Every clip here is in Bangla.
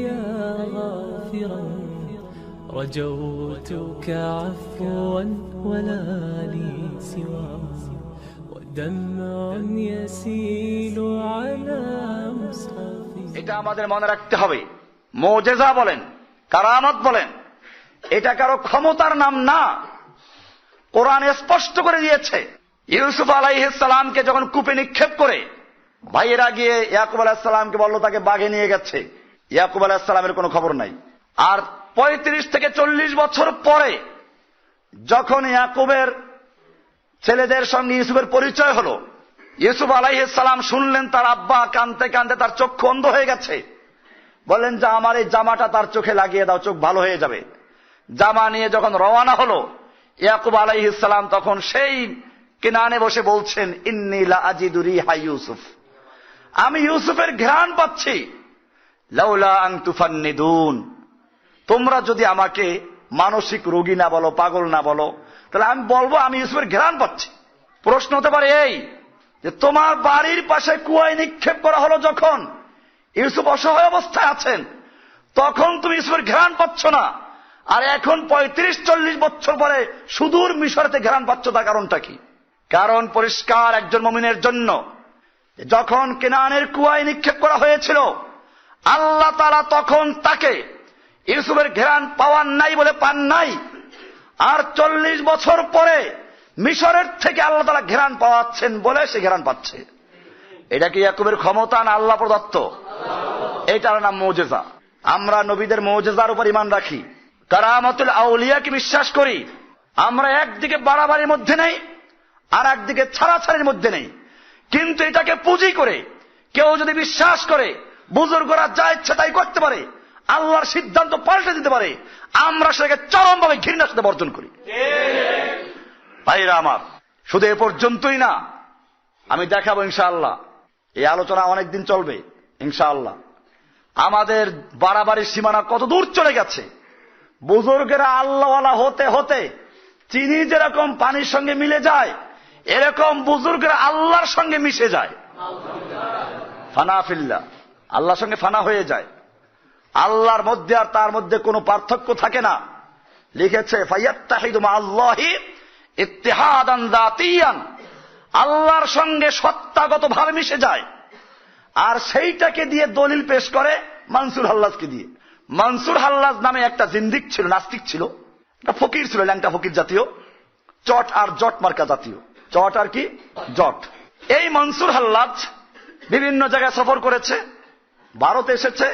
يا غافرا رجوتك عفوا ولا لي سوى ودمع يسيل على مصحفي. এটা আমাদের মনে রাখতে হবে, মুজিজা বলেন, কারামত বলেন, এটা কারো ক্ষমতার নাম না। কোরআন স্পষ্ট করে দিয়েছে, ইউসুফ আলাইহিস সালামকে যখন কূপে নিক্ষেপ করে ভাইয়েরা গিয়ে ইয়াকুব আলাইহিস সালামকে বলল তাকে বাঘে নিয়ে গেছে, ইয়াকুব আলাইহিস সালামের কোনো খবর নাই। আর 35 থেকে 40 বছর পরে যখন ইয়াকুবের ছেলেদের সঙ্গে ইউসুফের পরিচয় হলো, ইউসুফ আলাইহিস সালাম শুনলেন তার আব্বা কাঁদতে কাঁদতে তার চক্ষু অন্ধ হয়ে গেছে। বললেন যে আমার এই জামাটা তার চোখে লাগিয়ে দাও, চোখ ভালো হয়ে যাবে। জামা নিয়ে যখন রওনা হলো, ইয়াকুব আলাইহিস সালাম তখন সেই কেনানে বসে বলছেন, ইন্নী লা আজিদু রিহা ইউসুফ, আমি ইউসুফের ঘ্রাণ পাচ্ছি। লাউলা আন তুফান্নিদুন, তোমরা যদি আমাকে মানসিক রোগী না বলো, পাগল না বলো, তাহলে আমি বলবো আমি ইউসুফের ঘ্রাণ পাচ্ছি। প্রশ্ন হতে পারে এই যে তোমার বাড়ির পাশে কুয়ায় নিক্ষেপ করা হলো, যখন ইউসুফ অসহায় অবস্থায় আছেন তখন তুমি ইউসুফের ঘ্রাণ পাচ্ছ না, আর এখন 35-40 বছর পরে সুদূর মিশরেতে ঘ্রাণ পাচ্ছ, তার কারণটা কি? কারণ পরিষ্কার একজন মুমিনের জন্য, যখন কেনানের কুয়ায় নিক্ষেপ করা হয়েছিল আল্লাহ তাআলা তখন তাকে ইউসুফের ঘ্রাণ পাওয়ার নাই বলে পান নাই, আর 40 বছর পরে মিশরের থেকে আল্লাহ তাআলা ঘ্রাণ পাওয়াচ্ছেন বলে সে ঘ্রাণ পাচ্ছে। এটা কি ইয়াকুবের ক্ষমতা না আল্লাহ প্রদত্ত? এটার নাম মুজিজা। আমরা নবীদের মুজিজার উপর ঈমান রাখি, কারামাতুল আউলিয়াকে বিশ্বাস করি। আমরা একদিকে বাড়াবাড়ির মধ্যে নেই, আর একদিকে ছাড়াছাড়ির মধ্যে নেই। কিন্তু এটাকে পুঁজি করে কেউ যদি বিশ্বাস করে বুজুর্গরা যা ইচ্ছা তাই করতে পারে, আল্লাহর সিদ্ধান্ত পাল্টে দিতে পারে, আমরা সেটাকে চরমভাবে ঘৃণার সাথে বর্জন করি। ভাইরা আমার, শুধু এ পর্যন্তই না, আমি দেখাবো ইনশাআল্লাহ, এই আলোচনা অনেকদিন চলবে ইনশাআল্লাহ, আমাদের বাড়াবাড়ির সীমানা কত দূর চলে গেছে। বুজুর্গেরা আল্লাহওয়ালা হতে হতে চিনি যেরকম পানির সঙ্গে মিলে যায়, এরকম বুজুর্গেরা আল্লাহর সঙ্গে মিশে যায়। ফানা ফিল্লাহ, আল্লাহর সঙ্গে ফানা হয়ে যায়। আল্লাহর মধ্যে আর তার মধ্যে কোনো পার্থক্য থাকে না। লিখেছে ফায়াত্তাহিদু মাআল্লাহি ইত্তিহাদান যাতিয়ান, আল্লাহর সঙ্গে সত্তাগতভাবে মিশে যায়। আর সেইটাকে দিয়ে দলিল পেশ করে মানসুর হাল্লাজকে দিয়ে। মানসুর হাল্লাজ নামে একটা জিন্দিক ছিল, নাস্তিক ছিল, একটা ফকির ছিল, ল্যাংটা ফকির জাতীয়, চট আর জট মার্কা জাতীয়, চট আর কি জট। এই মনসুর হাল্লাজ বিভিন্ন জায়গায় সফর করেছে, ভারতে এসেছে,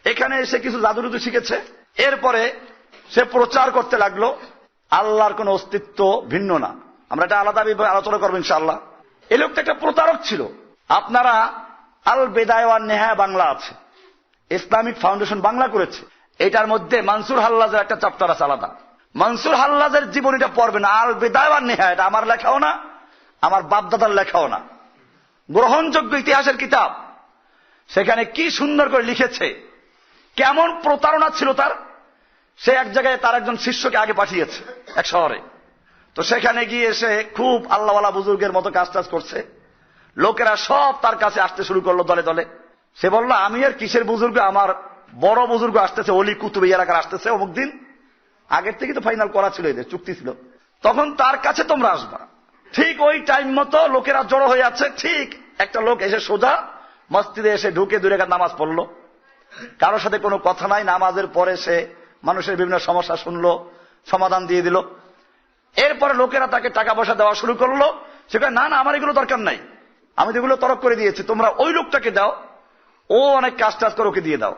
এখানে এসে কিছু জাদুরুদু শিখেছে। এরপরে সে প্রচার করতে লাগলো আল্লাহর কোন অস্তিত্ব ভিন্ন না। আমরা এটা আলাদা আলোচনা করবো ইনশাআল্লাহ। এই লোকটা একটা প্রতারক ছিল। আপনারা আল বেদায়া ওয়ান নেহায়া বাংলা আছে, ইসলামিক ফাউন্ডেশন বাংলা করেছে, এটার মধ্যে মনসুর হাল্লাজের একটা চ্যাপ্টার আছে আলাদা। মনসুর হাল্লাজের জীবনীটা পড়বেন, আল বেদায়া ওয়ান নেহায়া, এটা আমার লেখাও না, আমার বাপদাদার লেখাও না, গ্রহণযোগ্য ইতিহাসের কিতাব। সেখানে কি সুন্দর করে লিখেছে, কেমন প্রতারণা ছিল তার। সে এক জায়গায় তার একজন শিষ্যকে আগে পাঠিয়েছে এক শহরে, তো সেখানে গিয়ে সে খুব আল্লাহওয়ালা বুজুর্গের মতো কাজ টাজ করছে। লোকেরা সব তার কাছে আসতে শুরু করলো দলে দলে। সে বলল, আমি আর কিসের বুজুর্গ, আমার বড় বুজুর্গ আসতেছে, অলি কুতুব এলাকার আসতেছে অমুক দিন। আগের থেকে তো ফাইনাল করা ছিল, এদের চুক্তি ছিল, তখন তার কাছে তোমরা আসবা। ঠিক ওই টাইম মতো লোকেরা জড়ো হয়ে আছে। ঠিক একটা লোক এসে সোজা মসজিদে এসে ঢুকে 2 রাকাত নামাজ পড়লো, কারোর সাথে কোনো কথা নাই। নামাজের পরে সে মানুষের বিভিন্ন সমস্যা শুনলো, সমাধান দিয়ে দিল। এরপরে লোকেরা তাকে টাকা পয়সা দেওয়া শুরু করলো। সে কয়, না না, আমার এগুলো দরকার নাই, আমি তো এগুলো তরক করে দিয়েছি, তোমরা ওই লোকটাকে দাও, ও অনেক কাজ টাজ করে, ওকে দিয়ে দাও।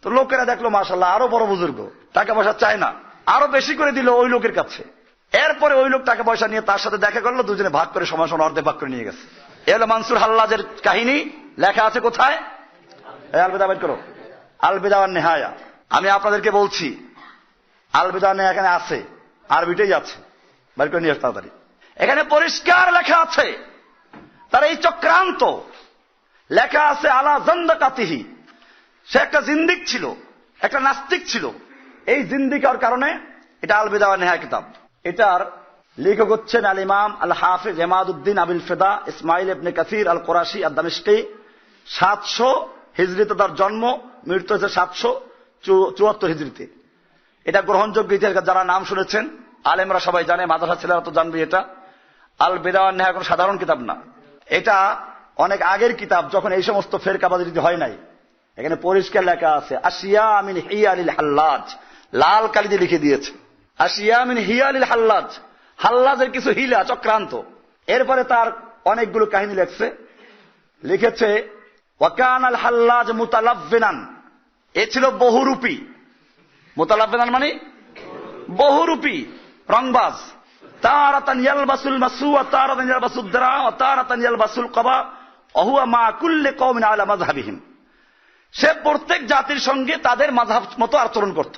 তো লোকেরা দেখলো মাশাআল্লাহ আরো বড় বুজুর্গ, টাকা পয়সা চায় না, আরো বেশি করে দিল ওই লোকের কাছে। এরপরে ওই লোক টাকা পয়সা নিয়ে তার সাথে দেখা করলো, দুজনে ভাগ করে সমান সমান অর্ধেক ভাগ করে নিয়ে গেছে। এলো মনসুর হাল্লাজের কাহিনী, লেখা আছে কোথায়? আল বেদা বের করো, আল বেদা ওয়ান নেহায়া। আমি আপনাদেরকে বলছি আল বেদা ওয়ান নেহায়া এখানে আছে, আরবিটাই আছে, বের করে নিয়ে আসতে তাড়াতাড়ি। এখানে পরিষ্কার লেখা আছে তার এই চক্রান্ত। লেখা আছে আলা জান্দাকাতিহি, সে একটা জিন্দিক ছিল, একটা নাস্তিক ছিল। এই জিন্দিকার কারণে এটা আল বেদা ওয়ান নেহায়া কিতাব। এটার লেখক হচ্ছেন আল ইমাম আল হাফিজ ইমাদউদ্দিন আবিল ফিদা ইসমাইল ইবনে কাসির আল কুরাশি আদ দামিশকি। 700 হিজরিতে তার জন্ম, মৃত্যু হয়েছে 774 হিজরিতে। এটা গ্রহণযোগ্য ইতিহাস, যারা নাম শুনেছেন আলেমরা সবাই জানে, মাদ্রাসা ছেলেরা তো জানবে। এটা আল বিদা ওয়ান নেহা কোনো সাধারণ কিতাব না, এটা অনেক আগের কিতাব, যখন এই সমস্ত ফেরকাবাজি হয় নাই। এখানে পরিষ্কার লেখা আছে আশিয়া মিন হিয়ালিল হাল্লাজ, লাল কালি দিয়ে লিখে দিয়েছে আশিয়া মিন হিয়ালিল হাল্লাজ, হাল্লাজের কিছু হিলা চক্রান্ত। এরপরে তার অনেকগুলো কাহিনী লেখছে, লিখেছে ওয়াকান আল হাল্লাজ মুতালাব্বিনান, এ ছিল বহুরূপী। মুতালাব্বিনান মানে বহুরূপী, রংবাজ। তারাতান ইয়ালবাসুল মাসু ওয়া তারাতান ইয়ালবাসুদ দরা ওয়া তারাতান ইয়ালবাসুল কবা ওয়া হুয়া মা কুল্লি কওমিন আলা মাযহাবিহিম। সে প্রত্যেক জাতির সঙ্গে তাদের মাযহাব মতো আচরণ করত।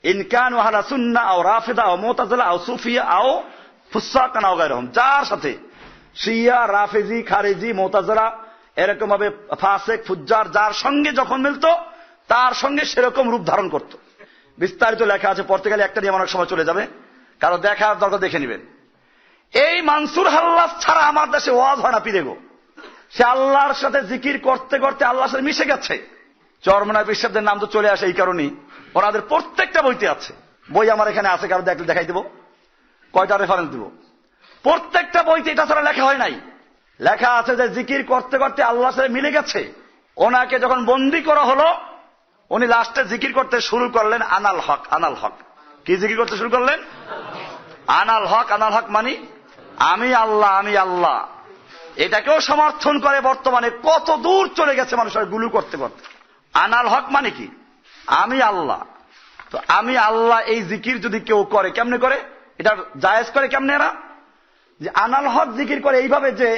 ইন কানু আহলা সুন্নাহ আও রাফিদা আও মুতাজিলা আও সুফিয়া আও ফুসাকান আও গায়রহুম, যার সাথে শিয়া, রাফিজি, খারিজি, মুতাজিলা, এরকম ভাবে ফাসিক, ফুজ্জার, যার সঙ্গে যখন মিলত তার সঙ্গে সেরকম রূপ ধারণ করত। বিস্তারিত লেখা আছে, পর্তুগালি একটা নিয়ে অনেক সময় চলে যাবে, কারো দেখার দরকার দেখে নেবেন। এই মানসুর হাল্লাজ ছাড়া আমার দেশে ওয়াজ হয় না পীরে গো। সে আল্লাহর সাথে জিকির করতে করতে আল্লাহর সাথে মিশে গেছে। চরমনায় বিশ্বাসদের নাম তো চলে আসে এই কারণেই, ওনাদের প্রত্যেকটা বইতে আছে। বই আমার এখানে আছে, কারো দেখলে দেখাই দেবো, কয়টা রেফারেন্স দিব। প্রত্যেকটা বইতে এটা ছাড়া লেখা হয় নাই। লেখা আছে যে জিকির করতে করতে আল্লাহর সাথে মিলে গেছে। ওনাকে যখন বন্দী করা হলো, উনি লাস্টে জিকির করতে শুরু করলেন আনাল হক, আনাল হক। কি জিকির করতে শুরু করলেন? আনাল হক। আনাল হক মানে আমি আল্লাহ, আমি আল্লাহ। এটাকেও সমর্থন করে বর্তমানে কত দূর চলে গেছে মানুষের গুলু করতে করতে। আনাল হক মানে কি? আমি আল্লাহ। তো আমি আল্লাহ এই জিকির যদি কেউ করে, কেমনে করে? এটা জায়েজ করে কেমনে? এরা যে আনাল হক জিকির করে এইভাবে যে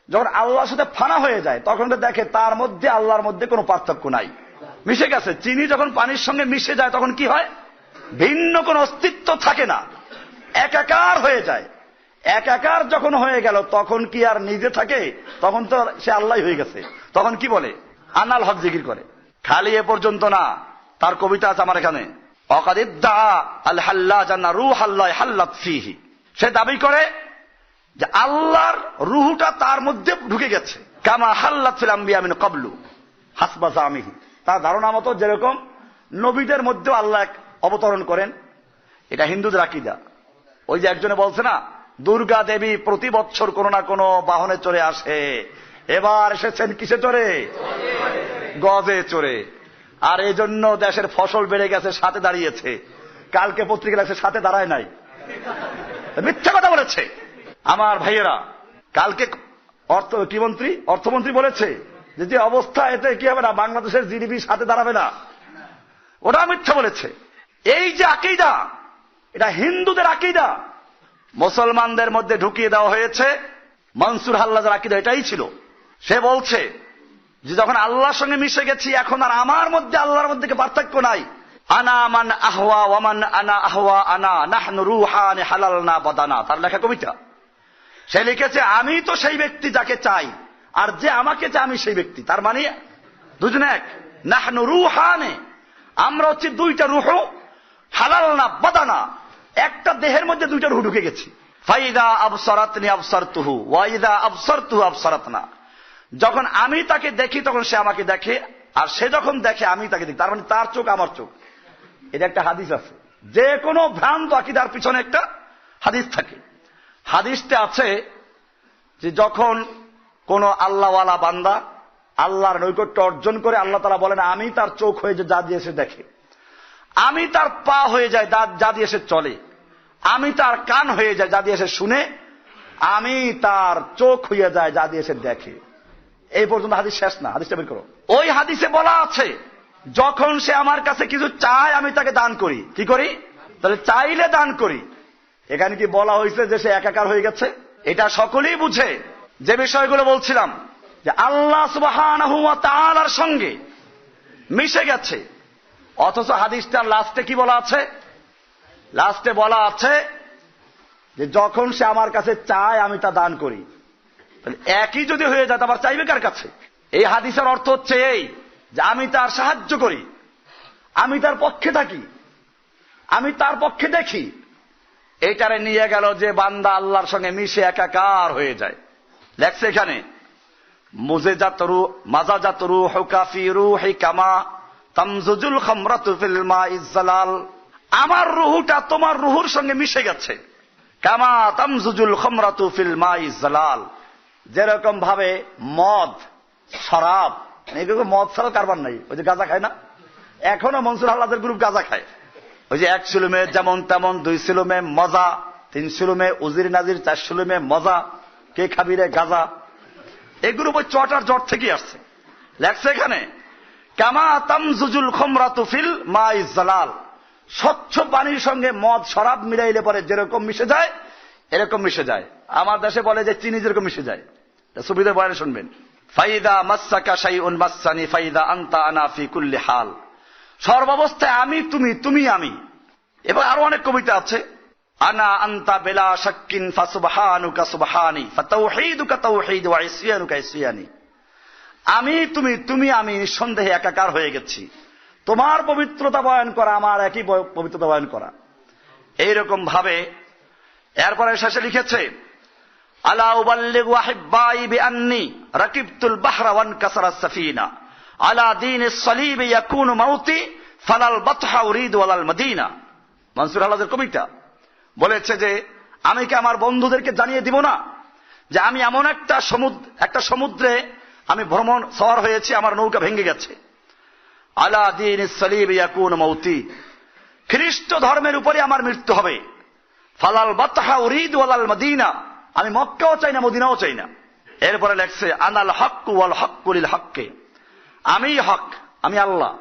যখন আল্লাহর সাথে ফানা হয়ে যায় তখন দেখে তার মধ্যে আল্লাহর মধ্যে কোনো পার্থক্য নাই, মিশে গেছে। চিনি যখন পানির সঙ্গে মিশে যায় তখন কি হয়? ভিন্ন কোনো অস্তিত্ব থাকে না, একাকার হয়ে যায়। একাকার যখন হয়ে গেল তখন কি আর নিজে থাকে? তখন তো সে আল্লাহ হয়ে গেছে। তখন কি বলে? আনাল হক জিকির করে। খালি এ পর্যন্ত না, তার কবিতা আছে আমার এখানে, অকাদিদ্দা আল হাল্লাজ আন্না রূহ আল্লাহ হাল্লাত ফীহি। সে দাবি করে যে আল্লাহর রূহটা তার মধ্যে ঢুকে গেছে। কামা হাল্লাত ফিল আম্বিয়া মিন ক্বাবলু হাসবা জামিহি, তার ধারণা মতো যেরকম নবীদের মধ্যেও আল্লাহ অবতরণ করেন। এটা হিন্দুদের আকীদা। ওই যে একজনে বলছে না, দুর্গা দেবী প্রতি বছর কোনো না কোনো বাহনে চড়ে আসে, এবার এসেছেন কিসে চড়ে? গজে চড়ে। আর এই জন্য দেশের ফসল বেড়ে গেছে, সাথে দাঁড়িয়েছে। কালকে পত্রিকা লাগছে সাথে দাঁড়ায় নাই, মিথ্যা কথা বলেছে। আমার ভাইয়েরা, কালকে অর্থমন্ত্রী বলেছে যে অবস্থা, এতে কি হবে না, বাংলাদেশের জিডিপি সাথে দাঁড়াবে না। ওটা মিথ্যা বলেছে। এই যে আকীদা, এটা হিন্দুদের আকীদা, মুসলমানদের মধ্যে ঢুকিয়ে দেওয়া হয়েছে। মনসুর হাল্লাজের আকীদা এটাই ছিল। সে বলছে যে যখন আল্লাহর সঙ্গে মিশে গেছি এখন আর আমার মধ্যে আল্লাহর মধ্যে পার্থক্য নাই। আনা মান আহওয়া ওয়ামান আনা আহওয়া আনা নাহনু রূহান হালালনা বাদানা, তার লেখা কবিতা। সে লিখেছে আমি তো সেই ব্যক্তি যাকে চাই, আর যে আমাকে চায় আমি সেই ব্যক্তি। তার মানে দুজনে এক। নাহনু রূহানে, আমরা হচ্ছে দুইটা রূহ, হালালনা বাদানা, একটা দেহের মধ্যে দুইটা রূহ ঢুকে গেছি। ফাইদা আবসারাতনি আবসারতুহু ওয়া ইদা আবসারতুহু আবসারাতনা, যখন আমি তাকে দেখি তখন সে আমাকে দেখে, আর সে যখন দেখে আমি তাকে দেখি। তার মানে তার চোখ আমার চোখ। এটা একটা হাদিস আছে। যে কোনো ভ্রান্ত আকীদার পিছনে একটা হাদিস থাকে। হাদিসটা আছে যে যখন কোন আল্লাহওয়ালা বান্দা আল্লাহর নৈকট্য অর্জন করে, আল্লাহ তাআলা বলেন আমি তার চোখ হয়ে যে যা দিয়ে সে দেখে, আমি তার পা হয়ে যায় যা দিয়ে সে চলে, আমি তার কান হয়ে যায় যা দিয়ে সে শুনে, আমি তার চোখ হয়ে যায় যা দিয়ে সে দেখে। এই পর্যন্ত হাদিস শেষ না, হাদিসটা বের করো। ওই হাদিসে বলা আছে যখন সে আমার কাছে কিছু চায় আমি তাকে দান করি। কি করি? তাহলে চাইলে দান করি। এখানে কি বলা হয়েছে যে সে একাকার হয়ে গেছে? এটা সকলেই বুঝে। যে বিষয়গুলো বলছিলাম যে আল্লাহ সুবহানাহু ওয়া তাআলার সঙ্গে মিশে গেছে, অথচ হাদিসটার লাস্টে কি বলা আছে? লাস্টে বলা আছে যে যখন সে আমার কাছে চায় আমি তা দান করি। একই যদি হয়ে যায় আবার চাইবে কার কাছে? এই হাদিসের অর্থ হচ্ছে এই যে আমি তার সাহায্য করি, আমি তার পক্ষে থাকি, আমি তার পক্ষে দেখি। এইটারে নিয়ে গেল যে বান্দা আল্লাহর সঙ্গে মিশে একাকার হয়ে যায়। লেখছে এখানে মাজাজাত রূহি কামা তামজুজুল খামরাতু ফিল মাইজ জালাল, আমার রুহুটা তোমার রুহুর সঙ্গে মিশে গেছে। কামা তামজুজুল খামরাতু ফিল মাইজ জালাল, যেরকম ভাবে মদ, শরাব, এগুলো মদ ছাড়া কারবার নাই। ওই যে গাঁজা খায় না, এখনো মনসুর আল্লাহদের গ্রুপ গাঁজা খায়। ওই যে 1 সিলুমে যেমন তেমন, 2 সিলুমে মজা, 3 সিলুমে উজির নাজির, 4 সিলুমে মজা, কে খাবি রে গাঁজা, এগুলো ওই চটার জট থেকে আসছে। লেখছে এখানে কামা তামজুজুল খামরাতু ফিল মাইজ জালাল, স্বচ্ছ পানির সঙ্গে মদ শরাব মিলাইলে পরে যেরকম মিশে যায় এরকম মিশে যায়। আমার দেশে বলে যে চিনি যেরকম মিশে যায়। সুবিধার বয়ানে শুনবেন, ফাইদা মাসসাকা শাইউন মাসসানি ফাইদা আনতা আনা ফি কুল্লি হাল, সর্বাবস্থায় আমি তুমি, তুমি আমি। এবং আরো অনেক কবিতা আছে, আনা আনতা বেলা শাক্কিন ফাসুবহানুকা সুবহানি ফাতাওহীদুকা তাওহীদ ওয়া ইসয়ানুকা ইসয়ানি, আমি তুমি, তুমি আমি নিঃসন্দেহে একাকার হয়ে গেছি, তোমার পবিত্রতা বয়ান করা আমার একই পবিত্রতা বয়ান করা। এইরকম ভাবে এরপরে শেষে লিখেছে, আলা উবাল্লিগু আহিব্বাই বিআন্নি রাকিবতুল বাহরা ওয়ান কাসারাস সাফিনা আলা দীনিস সালিব ইয়াকুনু মাউতি ফালাল বাতহা উরিদ ওয়ালাল মদিনা। মনসুর আল্লাহদের কবিতা বলেছে যে আমি কি আমার বন্ধুদেরকে জানিয়ে দিব না যে আমি এমন একটা সমুদ্রে আমি ভ্রমণ সওয়ার হয়েছি, আমার নৌকা ভেঙে গেছে। আলা দীনিস সালিব ইয়াকুনু মাউতি, খ্রিস্ট ধর্মের উপরে আমার মৃত্যু হবে। ফালাল বাতহা উরিদ ওয়ালাল মদিনা, আমি মক্কাও চাই না মদিনাও চাই না। এরপরে লেখছে আনাল হাক্কু ওয়াল হাক্কু লিল হাক্কি, আমি হক, আমি আল্লাহ।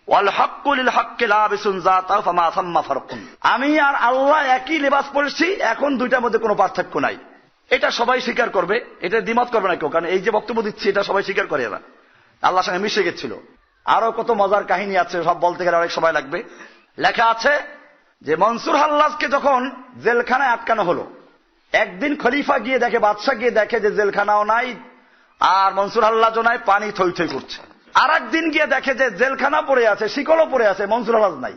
ওয়াল হাক্কু লিল হাক্কি লাবিসুন যাতা ফামা সাম্মা ফারকুন, আমি আর আল্লাহ একই লেবাস পরেছি, এখন দুইটার মধ্যে কোনো পার্থক্য নাই। এটা সবাই স্বীকার করবে, এটা দ্বিমত করবে না কেউ, কারণ এই যে বক্তব্য দিচ্ছি এটা সবাই স্বীকার করে না, আল্লাহর সঙ্গে মিশে গেছিল। আরো কত মজার কাহিনী আছে, সব বলতে গেলে অনেক সময় লাগবে। লেখা আছে যে মনসুর হাল্লাজকে যখন জেলখানায় আটকানো হলো, একদিন খলিফা গিয়ে দেখে, বাদশাহ গিয়ে দেখে যে জেলখানাও নাই আর মনসুর হাল্লাজও নাই, পানি থই থই করছে। আর একদিন গিয়ে দেখে যে জেলখানা পড়ে আছে, শিকলও পড়ে আছে, মনসুর হাল্লাজ নাই।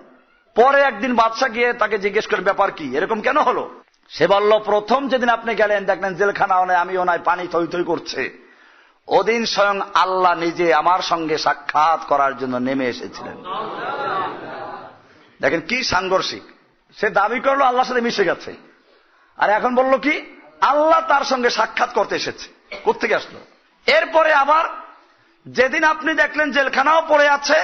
পরে একদিন বাদশাহ গিয়ে তাকে জিজ্ঞেস করে ব্যাপার কি, এরকম কেন হলো? সে বলল, প্রথম যেদিন আপনি গেলেন দেখলেন জেলখানাও নাই, আমিও নাই, পানি থই থই করছে, ওদিন স্বয়ং আল্লাহ নিজে আমার সঙ্গে সাক্ষাৎ করার জন্য নেমে এসেছিলেন। দেখেন কি সাংঘর্ষিক, সে দাবি করলো আল্লাহর সাথে মিশে গেছে, আর এখন বলল কি আল্লাহ তার সঙ্গে সাক্ষাৎ করতে এসেছে। কোত্থেকে আসলো? এরপরে আবার যেদিন আপনি দেখলেন জেলখানাও পড়ে আছে,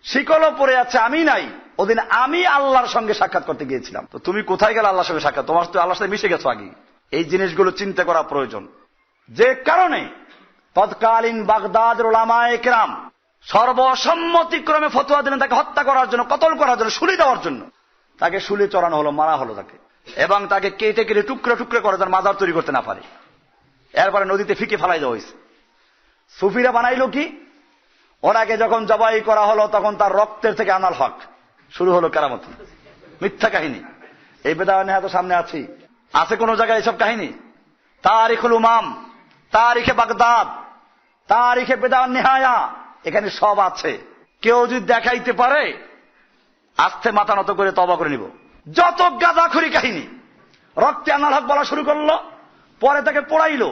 শিকলও পড়ে আছে, আমি নাই, ওদিন আমি আল্লাহর সঙ্গে সাক্ষাৎ করতে গিয়েছিলাম। তো তুমি কোথায় গেলে আল্লাহর সঙ্গে সাক্ষাৎ? তোমার তো আল্লাহর সাথে মিশে গেছো আগে। এই জিনিসগুলো চিন্তা করা প্রয়োজন। যে কারণে তৎকালীন বাগদাদের উলামায়ে কেরাম সর্বসম্মতিক্রমে ফতোয়া দিলেন তাকে হত্যা করার জন্য, কতল করার জন্য, শুলি দেওয়ার জন্য। তাকে শুলি চড়ানো হলো, মারা হলো তাকে, এবং তাকে কেটে কেটে টুকরো টুকরো করে তার মাজার তৈরি করতে না পারে। এরপরে নদীতে ফিকে ফেলাই দেওয়া হয়েছে। সুফিরা বানাইলো কি, ওনাকে যখন জবাই করা হলো তখন তার রক্তের থেকে আনাল হক শুরু হলো কেরামত। মিথ্যা কাহিনী, এই বেদায়নে এত সামনে আছি, আছে কোন জায়গায় এসব কাহিনী? তারিখুল উমাম, তারিখে বাগদাদ, তারিখে বেদায়ন নিহায়া, এখানে সব আছে। কেউ যদি দেখাইতে পারে আস্তে মাথা নত করে তওবা করে নিব। যত গাঁজাখুরি কাহিনী, রক্তে আনাল হক বলা শুরু করলো, পরে তাকে পোড়াইলো।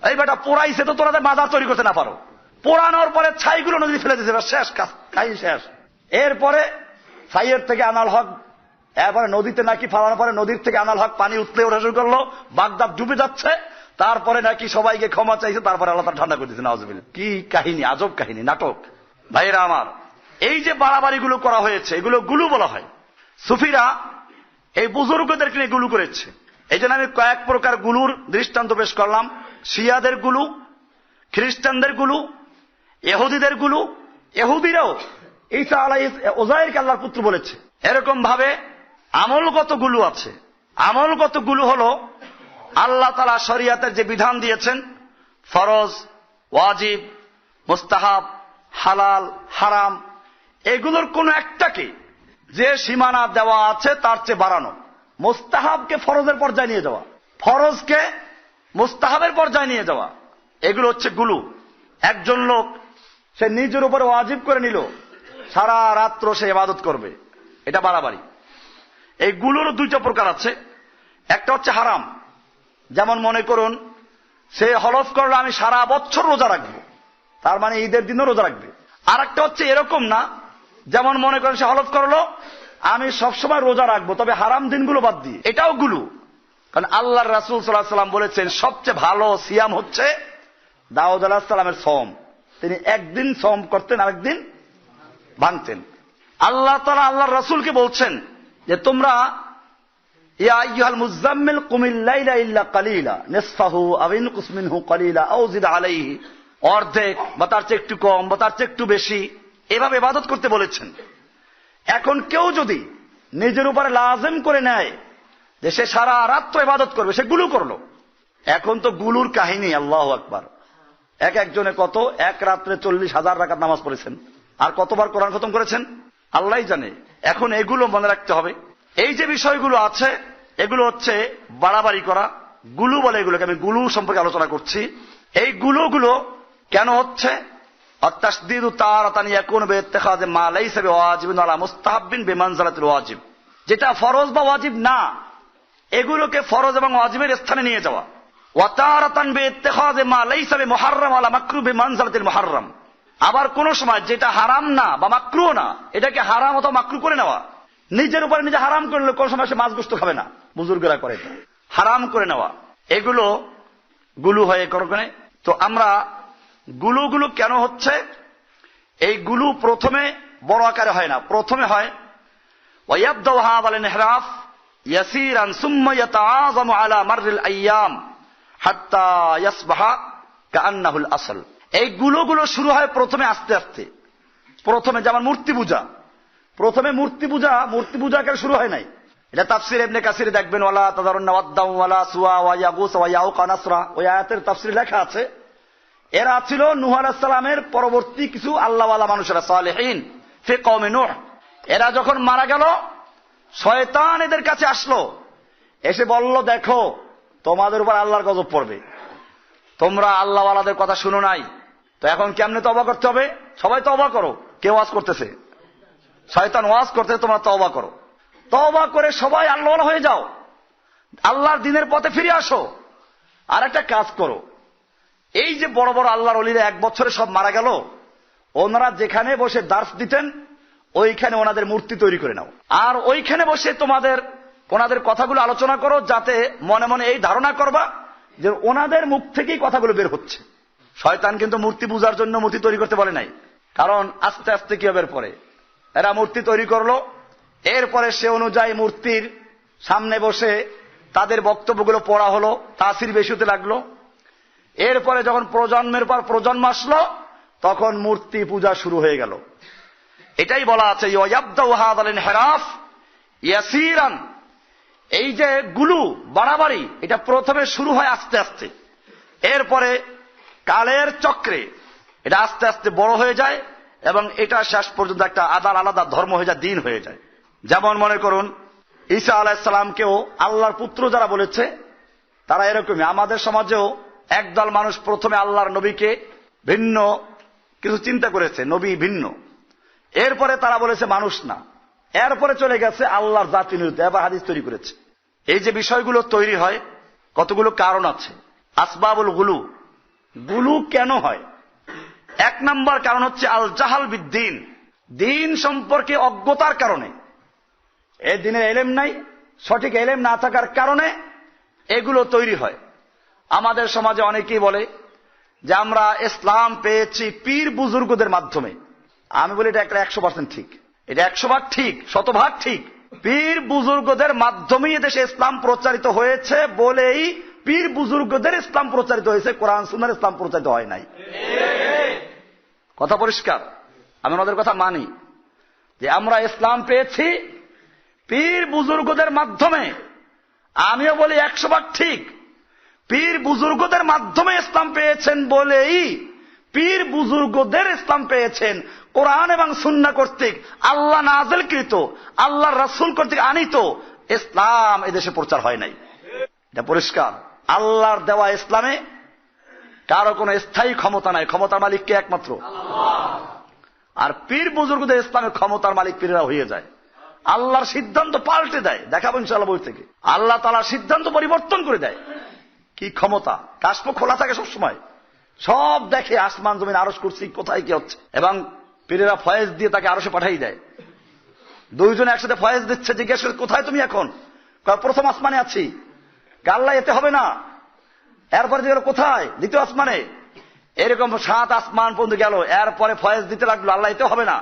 এই বেটা পোড়াইছে তো তোরা মাজার তৈরি করতে না পারো, পোড়ানোর পরে ছাইগুলো নদী ফেলে দিয়েছে, শেষ কাহিনী শেষ। এরপরে ছাইয়ের থেকে আনাল হক, এরপরে নদীতে নাকি ফালানোর পরে নদীর থেকে আনাল হক পানি উঠতে ওঠা শুরু করলো, বাগদাদ ডুবে যাচ্ছে, তারপরে নাকি সবাইকে ক্ষমা চাইছে, তারপরে আল্লাহ তার ঠান্ডা করে দিয়েছে। নাউজুবিল্লাহ। কি কাহিনী, আজব কাহিনী, নাটক। ভাইরা আমার, এই যে বাড়াবাড়িগুলো করা হয়েছে এগুলো গুলু বলা হয়। সুফিরা এই বুজুর্গদেরকে নিয়ে গুলু করেছে। এই জন্য আমি কয়েক প্রকার গুলুর দৃষ্টান্ত পেশ করলাম। শিয়াদের গুলু, খ্রিস্টানদের গুলু, ইহুদিদের গুলু, ইহুদিরাও ঈসা আলাইহিস ওজাইরকে আল্লাহর পুত্র বলেছে। এরকম ভাবে আমলগত গুলু আছে। আমলগত গুলু হলো আল্লাহ তাআলা শরিয়াতের যে বিধান দিয়েছেন, ফরজ, ওয়াজিব, মুস্তাহাব, হালাল, হারাম, এগুলোর কোন একটাকে যে সীমানা দেওয়া আছে তার চেয়ে বাড়ানো, মুস্তাহাবকে ফরজের পর্যায়ে নিয়ে যাওয়া, ফরজকে মুস্তাহাবের পর্যায়ে নিয়ে যাওয়া, এগুলো হচ্ছে গুলু। একজন লোক সে নিজের উপরে ওয়াজিব করে নিল, সারা রাত্র সে ইবাদত করবে, এটা বাড়াবাড়ি। এই গুলোর দুইটা প্রকার আছে। একটা হচ্ছে হারাম, যেমন মনে করুন সে হলফ করলো আমি সারা বছর রোজা রাখবো, তার মানে ঈদের দিনও রোজা রাখবে। আর একটা হচ্ছে এরকম না, যেমন মনে করেন সে হলফ করলো আমি সবসময় রোজা রাখবো তবে হারাম দিনগুলো বাদ দিয়ে, এটাও গুলু। কারণ আল্লাহর রাসূল সাল্লাল্লাহু আলাইহি ওয়াসাল্লাম বলেছেন সবচেয়ে ভালো সিয়াম হচ্ছে দাউদ আলাইহিস সালামের সওম। তিনি একদিন সওম করতেন, আরেকদিন ভাঙতেন। আল্লাহ তাআলা আল্লাহর রাসূলকে বলছেন যে তোমরা ইয়া আইয়ুহাল মুযাম্মিল কুমিল লাইলা ইল্লা কালিলা নিসফাহু আও ইনকুস মিনহু কালিলা আও জিদ আলাইহি, অর্ধেক বা তার চেয়ে একটু কম বা তার চেয়ে একটু বেশি, এভাবে ইবাদত করতে বলেছেন। এখন কেউ যদি নিজের উপরে লাজিম করে নেয় যে সে সারা রাত্র ইবাদত করবে, সে গুলু করলো। এখন তো গুলুর কাহিনী, আল্লাহু আকবার। একজনে কত এক রাত্রে 40,000 রাকাত নামাজ পড়েছেন, আর কতবার কোরআন খতম করেছেন আল্লাহই জানে। এখন এগুলো মনে রাখতে হবে। এই যে বিষয়গুলো আছে এগুলো হচ্ছে বাড়াবাড়ি করা, গুলু বলে এগুলোকে। আমি গুলু সম্পর্কে আলোচনা করছি। এই গুলোগুলো কেন হচ্ছে? আত-তাসদীদু তারাতান ইয়াকুনু বিইত্তিখাযি মা লাইসা বিওয়াজিবিন আলা মুস্তাহাব্বিন বিমানজিলাতিল ওয়াজিব, যেটা ফরজ বা ওয়াজিব না এগুলোকে ফরজ এবং ওয়াজিবের স্থানে নিয়ে যাওয়া। ওয়া তারাতান বিইত্তিখাযি মা লাইসা বিমুহাররাম আলা মাকরুহ বিমানজিলাতিল মুহাররাম, আবার কোন সময় যেটা হারাম না বা মাকরুহ না এটাকে হারাম অথবা মাকরুহ করে নেওয়া। নিজের উপরে নিজে হারাম করলে কোন সময় সে মাছ গোশত খাবে না, বুজুর্গরা করে, হারাম করে নেওয়া, এগুলো গুলু হয়ে করে। তো আমরা গুলুগুলো কেন হচ্ছে? এই গুলু প্রথমে বড় আকারে হয় না, প্রথমে হয় ওয়ায়াবদাউ হাযাল ইনহিরাফ ইয়াসীরান সুম্মা ইয়াতাআযামু আলা মাররিল আইয়াম হাত্তা ইয়াসবাহা কাআন্নাহুল আসল। এই গুলোগুলো শুরু হয় প্রথমে আস্তে আস্তে। প্রথমে যেমন মূর্তি পূজা, প্রথমে মূর্তি পূজা কেন শুরু হয় নাই? এটা তাফসীর ইবনে কাসিরে দেখবেন, ওয়ালা তাযারুন্না ওয়াদ্দাউ ওয়ালা সুওয়া ওয়া ইয়াগুস ওয়া ইয়াউকা নাসরা, ওই আয়াতের তাফসীরে লেখা আছে এরা ছিল নূহ আলাইহিস সালামের পরবর্তী কিছু আল্লাহওয়ালা মানুষেরা, সালেহীন ফি কওমে নূহ। এরা যখন মারা গেল শয়তান এদের কাছে আসলো, এসে বলল দেখো তোমাদের উপর আল্লাহর গজব পড়বে, তোমরা আল্লাহওয়ালাদের কথা শুনো নাই, তো এখন কেমনে তওবা করতে হবে? সবাই তওবা করো। কে ওয়াজ করতেছে? শয়তান ওয়াজ করতেছে, তোমরা তওবা করো। তওবা করে সবাই আল্লাহওয়ালা হয়ে যাও, আল্লাহর দ্বীনের পথে ফিরে আসো। আর একটা কাজ করো, এই যে বড় বড় আল্লাহর ওলিরা 1 বছরে সব মারা গেল, ওনারা যেখানে বসে দার্স দিতেন ওইখানে ওনাদের মূর্তি তৈরি করে নাও, আর ওইখানে বসে ওনাদের কথাগুলো আলোচনা করো, যাতে মনে মনে এই ধারণা করবা যে ওনাদের মুখ থেকেই কথাগুলো বের হচ্ছে। শয়তান কিন্তু মূর্তি পূজার জন্য মূর্তি তৈরি করতে বলে নাই, কারণ আস্তে আস্তে কি হবে, পরে এরা মূর্তি তৈরি করলো, এরপরে সে অনুযায়ী মূর্তির সামনে বসে তাদের বক্তব্যগুলো পড়া হলো, তাসির বেশি হতে লাগলো। এরপরে যখন প্রজন্মের পর প্রজন্ম আসলো তখন মূর্তি পূজা শুরু হয়ে গেল। এটাই বলা আছে ইয়াবদাউ হাযাল ইনহিরাফ ইয়াসীরান, এই যে গুলু বাড়াবাড়ি এটা প্রথমে শুরু হয় আস্তে আস্তে, এরপরে কালের চক্রে এটা আস্তে আস্তে বড় হয়ে যায় এবং এটা শেষ পর্যন্ত একটা আলাদা ধর্ম হয়ে যায়, দিন হয়ে যায়। যেমন মনে করুন ঈসা আলাইহিস সালামকেও আল্লাহর পুত্র যারা বলেছে তারা এরকমই। আমাদের সমাজেও একদল মানুষ প্রথমে আল্লাহর নবীকে ভিন্ন কিছু চিন্তা করেছে, নবী ভিন্ন, এরপরে তারা বলেছে মানুষ না, এরপরে চলে গেছে আল্লাহর জাতি নির্মিত, এবার হাদিস তৈরি করেছে। এই যে বিষয়গুলো তৈরি হয় কতগুলো কারণ আছে। আসবাবুল গুলু, গুলু কেন হয়? 1 নম্বর কারণ হচ্ছে আল জাহাল বিদ্দিন, দিন সম্পর্কে অজ্ঞতার কারণে। এই দিনের এলেম নাই, সঠিক এলেম না থাকার কারণে এগুলো তৈরি হয়। আমাদের সমাজে অনেকেই বলে যে আমরা ইসলাম পেয়েছি পীর বুজুর্গদের মাধ্যমে। আমি বলি এটা একটা 100% ঠিক, এটা 100 ঠিক, 100% ঠিক। পীর বুজুর্গদের মাধ্যমেই এদেশে ইসলাম প্রচারিত হয়েছে বলেই পীর বুজুর্গদের ইসলাম প্রচারিত হয়েছে, কোরআন সুন্নাহর ইসলাম প্রচারিত হয় নাই। কথা পরিষ্কার। আমি ওনাদের কথা মানি যে আমরা ইসলাম পেয়েছি পীর বুজুর্গদের মাধ্যমে। আমিও বলি 100% ঠিক, পীর বুজুর্গদের মাধ্যমে ইসলাম পেয়েছেন বলেই পীর বুজুর্গদের ইসলাম পেয়েছেন। কোরআন এবং সুন্নাহ কর্তৃক আল্লাহ নাযিলকৃত, আল্লাহর রাসূল কর্তৃক আনিত ইসলাম এদেশে প্রচার হয় নাই। এটা পরিষ্কার। আল্লাহর দেওয়া ইসলামে কারো কোনো স্থায়ী ক্ষমতা নাই, ক্ষমতার মালিক কে? একমাত্র আল্লাহ। আর পীর বুজুর্গদের ইসলামে ক্ষমতার মালিক পীররা হয়ে যায়। আল্লাহর সিদ্ধান্ত পাল্টে দেয়, দেখাবো ইনশাআল্লাহ বই থেকে। আল্লাহ তাআলার সিদ্ধান্ত পরিবর্তন করে দেয়। কি ক্ষমতা! কাশফ খোলা থাকে সবসময়, সব দেখে, আসমান জমিন আরশ কুরসি কোথায় কি হচ্ছে। এবং পীরেরা ফয়েজ দিয়ে তাকে আরশে পাঠাই দেয়। দুইজনে একসাথে ফয়েজ দিচ্ছে, জিজ্ঞেস করে কোথায় তুমি এখন? প্রথম আসমানে আছি। আল্লাহ এতে হবে না। এরপরে যে কোথায়? দ্বিতীয় আসমানে। এরকম 7 আসমান পর্যন্ত গেল, এরপরে ফয়েজ দিতে লাগলো, আল্লাহ এতে হবে না।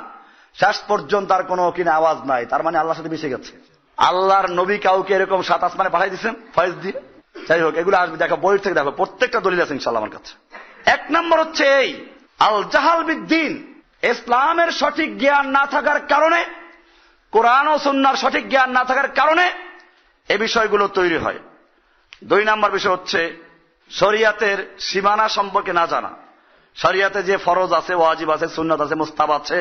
শেষ পর্যন্ত তার কোনো কিনা আওয়াজ নাই, তার মানে আল্লাহর সাথে মিশে গেছে। আল্লাহর নবী কাউকে এরকম 7 আসমানে পাঠাই দিচ্ছেন ফয়েজ দিয়ে? যাই হোক, এগুলো আসবে, দেখো বই থেকে দেখো, প্রত্যেকটা দলিল আছে ইনশাআল্লাহ আমার কাছে। 1 নম্বর হচ্ছে এই আল জাহাল বিদ্দিন, ইসলামের সঠিক জ্ঞান না থাকার কারণে, কোরআন ও সুন্নাহর সঠিক জ্ঞান না থাকার কারণে এই বিষয়গুলো তৈরি হয়। 2 নম্বর বিষয় হচ্ছে শরিয়াতের সীমানা সম্পর্কে না জানা। শরিয়াতে যে ফরজ আছে, ওয়াজিব আছে, সুন্নাত আছে, মুস্তাহাব আছে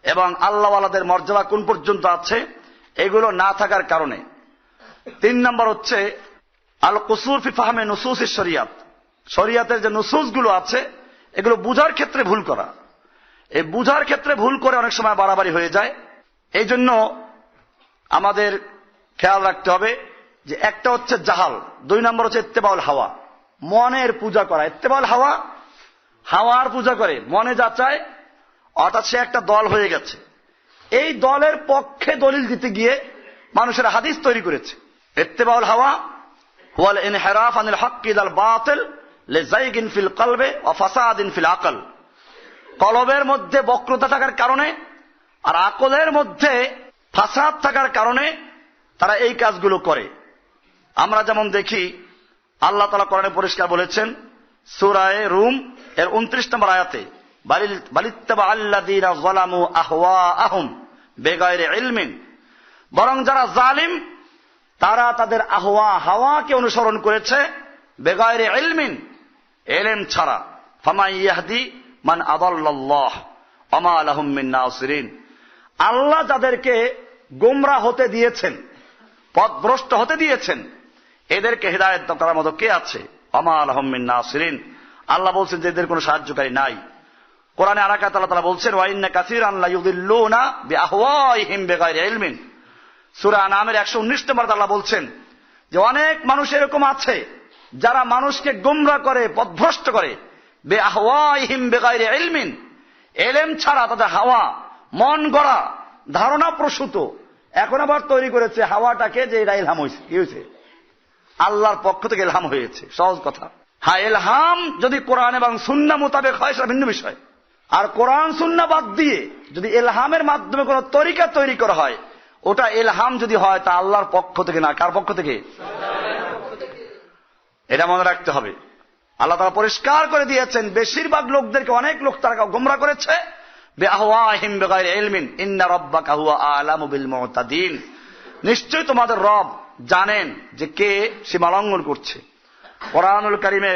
এবং আল্লাহওয়ালাদের মর্যাদা কোন পর্যন্ত আছে, এগুলো না থাকার কারণে। 3 নম্বর হচ্ছে আল কুসুর ফি ফাহমে নুসুস শরিয়াত, শরিয়াতের যে নুসুসগুলো আছে এগুলো বুঝার ক্ষেত্রে ভুল করা। এই বুঝার ক্ষেত্রে ভুল করে অনেক সময় বাড়াবাড়ি হয়ে যায়। এই জন্য আমাদের খেয়াল রাখতে হবে যে একটা হচ্ছে জাহাল, 2 নম্বর হচ্ছে ইত্তেবাউল হাওয়া, মনের পূজা করা। ইত্তেবাউল হাওয়া, হাওয়ার পূজা করে, মনে যা চায়, অর্থাৎ সে একটা দল হয়ে গেছে। এই দলের পক্ষে দলিল দিতে গিয়ে মানুষের হাদিস তৈরি করেছে। ইত্তেবাউল হাওয়া ওয়াল ইনহিরাফ আনিল হক ইলাল বাতিল লিজাইগিন ফিল কলবে ওয়া ফাসাদিন ফিল আকল, কলবের মধ্যে বক্রতা থাকার কারণে আর আকলের মধ্যে ফাসাদ থাকার কারণে তারা এই কাজগুলো করে। আমরা যেমন দেখি আল্লাহ তাআলা কোরআনে পরিষ্কার বলেছেন সূরা রুম এর 29 নম্বর আয়াতে, বালিত্তাবা আল্লাযীনা যালামু আহওয়াআহুম বিগাইরি ইলমিন, বরং যারা জালিম তারা তাদের হাওয়াকে অনুসরণ করেছে বিগাইরি ইলমিন, ইলম ছাড়া। ফামান ইয়াহদি মান আদাল্লাল্লাহ ওয়া মা লাহুম মিন নাসিরিন, আল্লাহ যাদেরকে গোমরাহ হতে দিয়েছেন, পথভ্রষ্ট হতে দিয়েছেন, এদেরকে হেদায়েত করার মতো কে আছে? ওয়া মা লাহুম মিন নাসিরিন, আল্লাহ বলছেন যে এদের কোনো সাহায্যকারী নাই। কোরআনে আরেক আয়াতে আল্লাহ তাআলা বলছেন ওয়া ইন্না কাসীরান লা ইউদিল্লুনা বিআহওয়াইহিম বিগাইরি ইলমিন, সূরা আনআমের 119 নম্বর আল্লাহ বলছেন যে অনেক মানুষ এরকম আছে যারা মানুষকে গোমরাহ করে, পথভ্রষ্ট করে, বিআহওয়াইহিম বিগাইরি ইলমিন, ইলম ছাড়া তাদের হাওয়া, মন গড়া, ধারণা প্রসূত, এখন আবার তৈরি করেছে হাওয়াটাকে যে এটা ইলহাম হয়েছে। কি হয়েছে? আল্লাহর পক্ষ থেকে ইলহাম হয়েছে। সহজ কথা। হ্যাঁ, ইলহাম যদি কোরআন এবং সুন্নাহ মোতাবেক হয় সেটা ভিন্ন বিষয়। আর কোরআন সুন্নাহ বাদ দিয়ে যদি ইলহামের মাধ্যমে কোন তরিকা তৈরি করা হয়, ওটা ইলহাম যদি হয় তা আল্লাহর পক্ষ থেকে না। কার পক্ষ থেকে? এটা মনে রাখতে হবে। আল্লাহ তাআলা পরিষ্কার করে দিয়েছেন বেশিরভাগ লোকদেরকে, অনেক লোক তারা গোমরাহ করেছে বিআহওয়াইহিম বিগাইরি ইলমিন ইন্না রাব্বাকা হুয়া আ'লামু বিল মুতাদিন, নিশ্চয়ই তোমাদের রব জানেন যে কে সীমালঙ্ঘন করছে। কোরআনুল কারীমে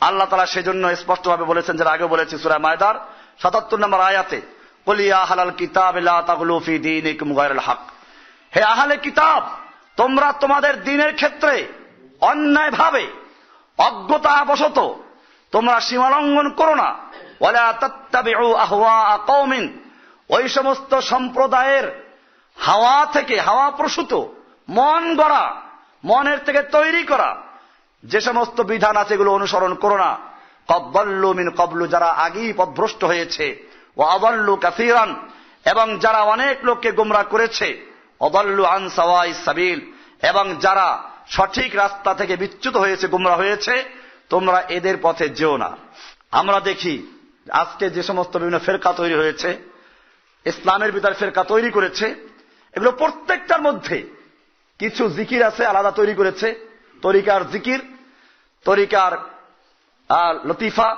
আল্লাহ তাআলা সেজন্য স্পষ্টভাবে বলেছেন, যারা আগে বলেছি সূরা মায়দার 77 নম্বর আয়াতে, কুল ইয়া আহলাল কিতাব লা তাগলু ফি দীনিকুম গায়রাল হক, হে আহলে কিতাব, তোমরা তোমাদের দ্বীনের ক্ষেত্রে অন্যায়ভাবে, অজ্ঞতাবশত তোমরা সীমালঙ্ঘন করো না। ওয়ালা তাত্তাবিউ আহওয়া কওমিন, ওই সমস্ত সম্প্রদায়ের হাওয়া থেকে, হাওয়া প্রসূত, মন গড়া, মনের থেকে তৈরি করা যে সমস্ত বিধান আছে এগুলো অনুসরণ করো না। ক্বাদ দাল্লু মিন ক্বাবলু, যারা আগেই পথভ্রষ্ট হয়েছে, ওয়া আদাল্লু কাসীরান, এবং যারা অনেক লোককে গোমরাহ করেছে, আদাল্লু আন সাওয়াইস সাবিল, এবং যারা সঠিক রাস্তা থেকে বিচ্যুত হয়েছে, গোমরাহ হয়েছে, তোমরা এদের পথে যেও না। আমরা দেখি আজকে যে সমস্ত বিভিন্ন ফেরকা তৈরি হয়েছে, ইসলামের ভিতরে ফেরকা তৈরি করেছে, এগুলো প্রত্যেকটার মধ্যে কিছু জিকির আছে আলাদা তৈরি করেছে, তরিকার জিকির, তরিকার লতিফা,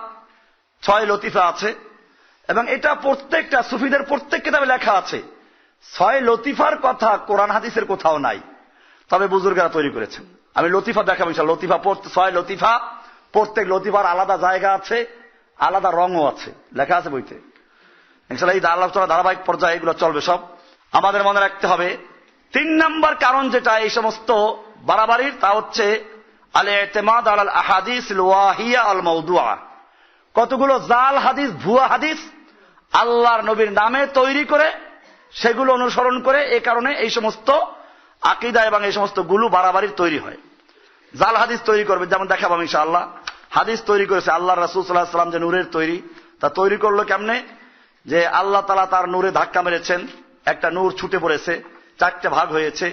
6 লতিফা আছে, এবং এটা প্রত্যেকটা সুফিদের প্রত্যেক কিতাবে লেখা আছে। 6 লতিফার কথা কোরআন হাদিসের কোথাও নাই, তবে বুজুর্গরা তৈরি করেছেন। আমি লতিফা দেখাবো ইনশাআল্লাহ। লতিফা 6 লতিফা, প্রত্যেক লতিফার আলাদা জায়গা আছে, আলাদা রঙও আছে, লেখা আছে বইতে। ইনশাআল্লাহ এই আলোচনা ধারাবাহিক পর্যায়ে এগুলো চলবে সব। আমাদের মনে রাখতে হবে 3 নম্বর কারণ যেটা এই সমস্ত বাড়াবাড়ির, তা হচ্ছে আল ইতিমাদ আলাল আহাদিসিল ওয়াহিয়া আল মাওদুআ, কতগুলো জাল হাদিস, ভুয়া হাদিস আল্লাহর নবীর নামে তৈরি করে সেগুলো অনুসরণ করে, এই কারণে এই সমস্ত আকীদা এবং এই সমস্ত গুলো বাড়াবাড়ির তৈরি হয়। জাল হাদিস তৈরি করবে, যেমন দেখাবো ইনশাআল্লাহ। হাদিস তৈরি করেছে আল্লাহর রাসূল সাল্লাল্লাহু আলাইহি ওয়াসাল্লাম যে নূরের তৈরি, তা তৈরি করলো কেমনে? যে আল্লাহ তাআলা তার নূরে ধাক্কা মেরেছেন, একটা নূর ছুটে পড়েছে, 4টা ভাগ হয়েছে,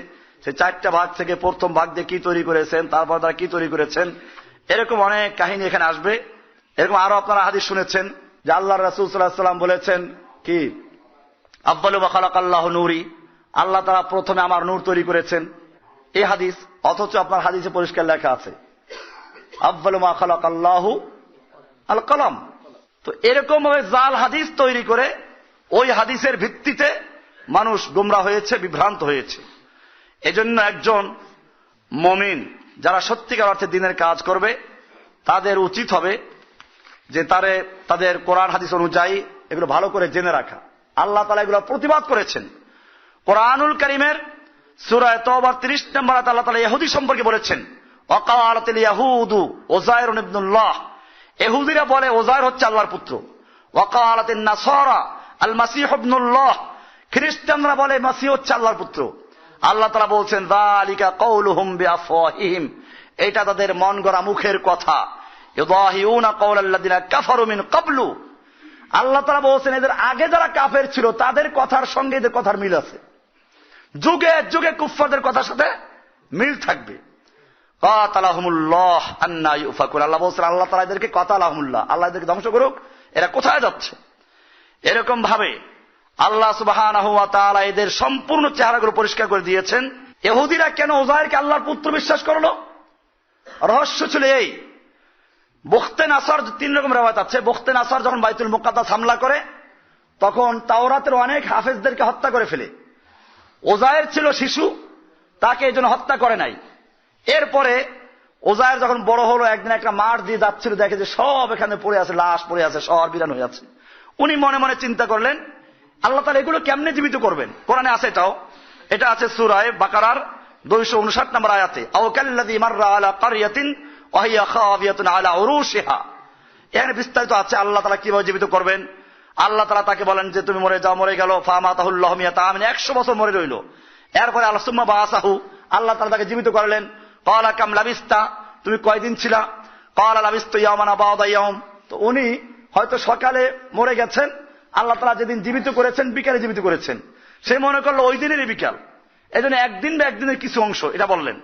সেই 4টা ভাগ থেকে প্রথম ভাগ দিয়ে কি তৈরি করেছেন, তারপর তারা কি তৈরি করেছেন, এরকম অনেক কাহিনী এখানে আসবে। এরকম আরো আপনারা হাদিস শুনেছেন যে আল্লাহ রাসূল সাল্লাল্লাহু আলাইহি ওয়াসাল্লাম বলেছেন কি, আব্বালু মা খালাকাল্লাহু নূরি, আল্লাহ তাআলা প্রথমে আমার নূর তৈরি করেছেন। এই হাদিস, অথচ আপনার হাদিসে পরিষ্কার লেখা আছে আব্বালু মা খালাকাল্লাহু আল কলম। তো এরকম ভাবে জাল হাদিস তৈরি করে ওই হাদিসের ভিত্তিতে মানুষ গোমরা হয়েছে, বিভ্রান্ত হয়েছে। এজন্য একজন মুমিন যারা সত্যিকার অর্থে দ্বীনের কাজ করবে তাদের উচিত হবে যে তাদের কোরআন হাদিস অনুযায়ী এগুলো ভালো করে জেনে রাখা। আল্লাহ তাআলা এগুলো প্রতিবাদ করেছেন। কোরআনুল কারীমের সূরা তাওবার 30 নম্বর আয়াতে আল্লাহ তাআলা ইহুদি সম্পর্কে বলেছেন, ওয়াকালাতিল ইয়াহুদু উযায়র ইবনুল্লাহ, ইহুদিরা বলে উযায়র হচ্ছে আল্লাহর পুত্র। ওয়াকালাতিন নাসারা আল মাসীহ ইবনুল্লাহ, খ্রিস্টানরা বলে মাসীহ হচ্ছে আল্লাহর পুত্র। আল্লাহ তাআলা বলছেন যালিকা কাউলুহুম বিআফওয়াহিহিম, এটা তাদের মন গড়া মুখের কথা। ইউদাহিউনা কাওলাল্লাযিনা কাফারু মিন ক্বাবলু, আল্লাহ তাআলা বলছেন এদের আগে যারা কাফের ছিল তাদের কথার সঙ্গে এদের কথার মিল আছে, যুগে যুগে কুফফারদের কথার সাথে মিল থাকবে। কাতালাহুমুল্লাহ আন্না ইউফাকুন, আল্লাহ বলছেন আল্লাহ তাআলা এদেরকে কাতালাহুমুল্লাহ, আল্লাহ এদেরকে ধ্বংস করুক, এরা কোথায় যাচ্ছে। এরকম ভাবে আল্লাহ সুবহানাহু ওয়া তাআলা এদের সম্পূর্ণ চেহারাগুলো পরিষ্কার করে দিয়েছেন। ইহুদিরা কেন উযায়রকে আল্লাহর পুত্র বিশ্বাস করলো? রহস্য ছিল এই, বখতে নাসর 3 রকম রিওয়ায়াত আছে। বখতে নাসর যখন বাইতুল মুকাদ্দাস হামলা করে তখন তাওরাতের অনেক হাফেজদেরকে হত্যা করে ফেলে। উযায়র ছিল শিশু, তাকে এই জন্য হত্যা করে নাই। এরপরে উযায়র যখন বড় হলো, একদিন একটা মাঠ দিয়ে যাচ্ছিল, দেখে যে সব এখানে পড়ে আছে, লাশ পড়ে আছে, শহর বিরান হয়ে আছে। উনি মনে মনে চিন্তা করলেন আল্লাহ তাআলা এগুলো কেমনে জীবিত করবেন। কোরআনে আছে এটাও, এটা আছে সূরা বাকারার 259 নম্বর আয়াতে, আও কাল্লাযী মাররা আলা ক্বারিয়াতিন ওয়া হিয়া খাবিয়াতুন আলা উরুশিহা। এখানে বিস্তারিত আছে আল্লাহ তাআলা কিভাবে জীবিত করবেন। আল্লাহ তাআলা তাকে বলেন যে তুমি মরে যাও, মরে গেল, ফামাতাহুল্লাহু মিয়াতা আমিন, 100 বছর মরে রইল। এরপরে আল্লাহ সুম্মা বাসাহু, আল্লাহ তাআলা তাকে জীবিত করলেন। ক্বালা কাম লাবিস্তা, তুমি কয়দিন ছিলা? ক্বালা লাবিস্তু ইয়াওমান আও বা'দা ইয়াওম, তো উনি হয়তো সকালে মরে গেছেন, আল্লাহ তাআলা যেদিন জীবিত করেছেন বিকালে জীবিত করেছেন, সে মনে করলো ওই দিনেরই বিকাল, এজন্য একদিন বা একদিনের কিছু অংশ এটা বললেন।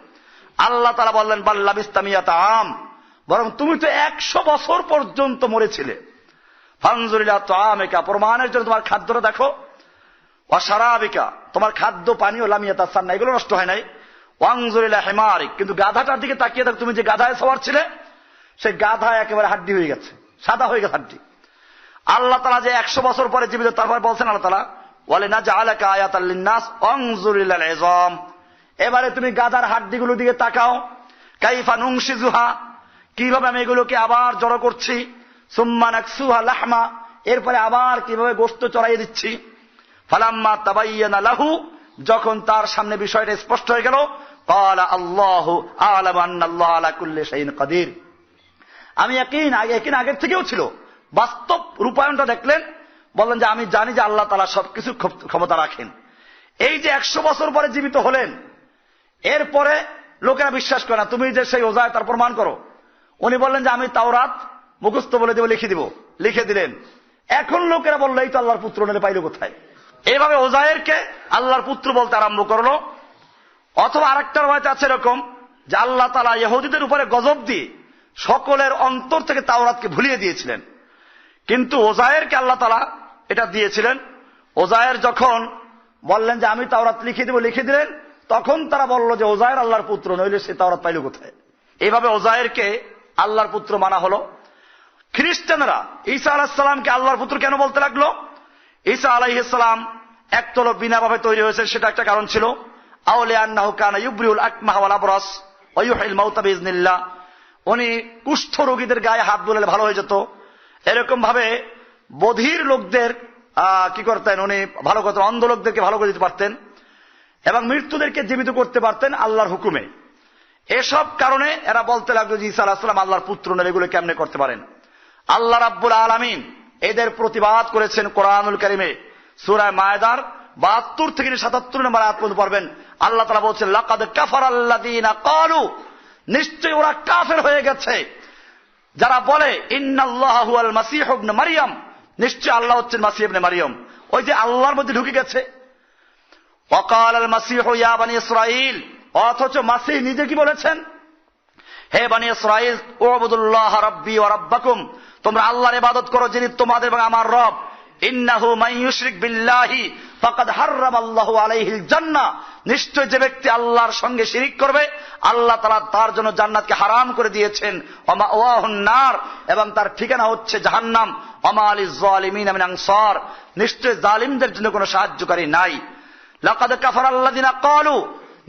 আল্লাহ তাআলা বললেন বাল লাবিস্তা মিয়াতা আম, বরং তুমি তো 100 বছর পর্যন্ত মরেছিলে। ফানজুর ইলা তাআমিকা, প্রমাণের জন্য তোমার খাদ্যটা দেখো। ওয়া শারাবিকা, তোমার খাদ্য পানীয় লাম ইয়াতাসান্না, এগুলো নষ্ট হয় নাই। ওয়ানজুর ইলা হিমারিক, কিন্তু গাধাটার দিকে তাকিয়ে দেখো, তুমি যে গাধায় সওয়ার ছিলে সেই গাধা একেবারে হাড্ডি হয়ে গেছে, সাদা হয়ে গেছে হাড্ডি। আল্লাহ তাআলা যে 100 বছর পরে জীবিত, তারপর বলছেন আল্লাহ তাআলা ওয়ালিনাজআলাকা আয়াতাল লিন্নাস ওয়ানজুর ইলাল ইযাম, এবারে তুমি গাধার হাড্ডিগুলোর দিকে তাকাও। কাইফা নুনশিজুহা, কিভাবে আমি এগুলোকে আবার জড়ো করছি। সুম্মা নাকসুহা লাহমা, এরপরে আবার কিভাবে গোশত চড়াইয়ে দিচ্ছি। ফালাম্মা তাবায়্যানা লাহু, যখন তার সামনে বিষয়টা স্পষ্ট হয়ে গেল, ক্বালা আল্লাহু আ'লামু আন্নাল্লাহা আলা কুল্লি শাইইন কাদির, আমি ইয়াকিন আগের থেকেও ছিল, বাস্তব রূপায়ণটা দেখলেন, বললেন যে আমি জানি যে আল্লাহ তাআলা সবকিছু ক্ষমতা রাখেন। এই যে 100 বছর পরে জীবিত হলেন, এরপরে লোকেরা বিশ্বাস করে না, তুমি যে সেই উযায়র, তার প্রমাণ করো। উনি বললেন যে আমি তাওরাত মুখস্থ বলে দেব, লিখে দিব, লিখে দিলেন। এখন লোকেরা বললো এই তো আল্লাহর পুত্র, নিলে পাইল কোথায়? এইভাবে উযায়রকে আল্লাহর পুত্র বলতে আরম্ভ করলো। অথবা আরেকটা রওয়ায়াত আছে এরকম যে আল্লাহ তাআলা ইহুদিদের উপরে গজব দিয়ে সকলের অন্তর থেকে তাওরাতকে ভুলিয়ে দিয়েছিলেন, কিন্তু উযায়রকে আল্লাহ তাআলা এটা দিয়েছিলেন। উযায়র যখন বললেন যে আমি তাওরাত লিখে দেব, লিখে দিলেন, তখন তারা বলল যে উযায়র আল্লাহর পুত্র, নইলে সে তাওরাত পাইল কোথায়? এইভাবে উযায়রকে আল্লাহর পুত্র মানা হলো। খ্রিস্টানরা ঈসা আলাইহিস সালামকে আল্লাহর পুত্র কেন বলতে লাগলো? ঈসা আলাইহিস সালাম একতরফ বিনাভাবে তৈরি হয়েছে, সেটা একটা কারণ ছিল। আওলে আন্নাহু কানা ইউবরিউল আকমাহ ওয়াল আবরাস ওয়া ইউহিল মাউতা বিইজনিল্লাহ, উনি কুষ্ঠ রোগীদের গায়ে হাত বুলালে ভালো হয়ে যেত। এরকম ভাবে বধির লোকদের কি করতেন, উনি ভালো করতেন, অন্ধ লোকদেরকে ভালো করে দিতে পারতেন, এবং মৃত্যুদেরকে জীবিত করতে পারতেন আল্লাহর হুকুমে। এসব কারণে এরা বলতে লাগলো যে ঈসা আলাইহিস সালাম আল্লাহর পুত্র নয়, এগুলো কেমনে করতে পারেন? আল্লাহ রাব্বুল আলামিন এদের প্রতিবাদ করেছেন কোরআনুল কারীমে। সূরা মায়েদার 72 থেকে 77 নম্বর আয়াত পর্যন্ত পড়বেন। আল্লাহ তাআলা বলছেন লাকাদ কাফারাল্লাযীনা ক্বালু, নিশ্চয়ই ওরা কাফের হয়ে গেছে যারা বলে ইন্নাল্লাহা হুয়াল মাসীহু ইবনে মারইয়াম, নিশ্চয় আল্লাহ হচ্ছেন মাসিহ ইবনে মারিয়ম। ওই যে আল্লাহর মধ্যে ঢুকে গেছে। ওয়াকাল আল মাসিহ ইয়া বনি ইসরাঈল, অথচ মাসিহ নিজে কি বলেছেন? হে বনি ইসরাঈল, উবুদুল্লাহ রাব্বি ওয়া রাব্বাকুম, তোমরা আল্লাহর ইবাদত করো যিনি তোমাদের এবং আমার রব। ইন্নাহু মান ইউশরিক বিল্লাহি ফাকাদ হাররামাল্লাহু আলাইহিল জান্নাহ, নিশ্চয় যে ব্যক্তি আল্লাহর সঙ্গে শিরিক করবে আল্লাহ তাআলা তার জন্য জান্নাতকে হারাম করে দিয়েছেন। ওয়া মাওয়াহুন নার, এবং তার ঠিকানা হচ্ছে জাহান্নাম। ওয়া মা লিজ জালিমিনা মিন আনসার, নিশ্চয় জালিমদের জন্য কোনো সাহায্যকারী নাই। লাকাদ কাফারাল্লাযিনা ক্বালু,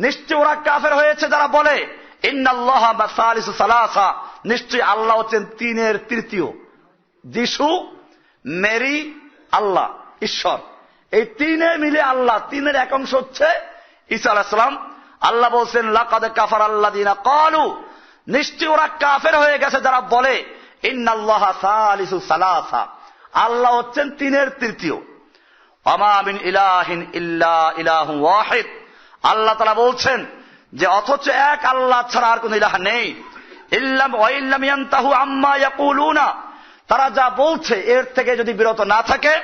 নিশ্চয় ওরা কাফের হয়েছে যারা বলে ইন্নাল্লাহা সালিসু সালাসা, নিশ্চয় আল্লাহ হচ্ছেন তিনের তৃতীয়। যিশু, মেরি, আল্লাহ, ঈশ্বর, এই তিনে মিলে আল্লাহ, তিনের এক অংশ হচ্ছে ঈসা আলাইহিস সালাম। আল্লাহ বলছেন লাকাদ কাফারাল্লাযিনা ক্বালু, নিশ্চয় ওরা কাফের হয়ে গেছে যারা বলে ইন্নাল্লাহা সালিসু সালাসা, আল্লাহ হচ্ছেন তিনের তৃতীয়। ওয়ামা মিন ইলাহিন ইল্লা ইলাহুন ওয়াহিদ, আল্লাহ তাআলা বলছেন যে অথচ এক আল্লাহ ছাড়া আর কোন ইলাহ নেই। ইল্লাম ওয়া ইল্লাম ইয়ানতাহু আম্মা ইয়াকুলুনা, তারা যা বলছে এর থেকে যদি বিরত না থাকে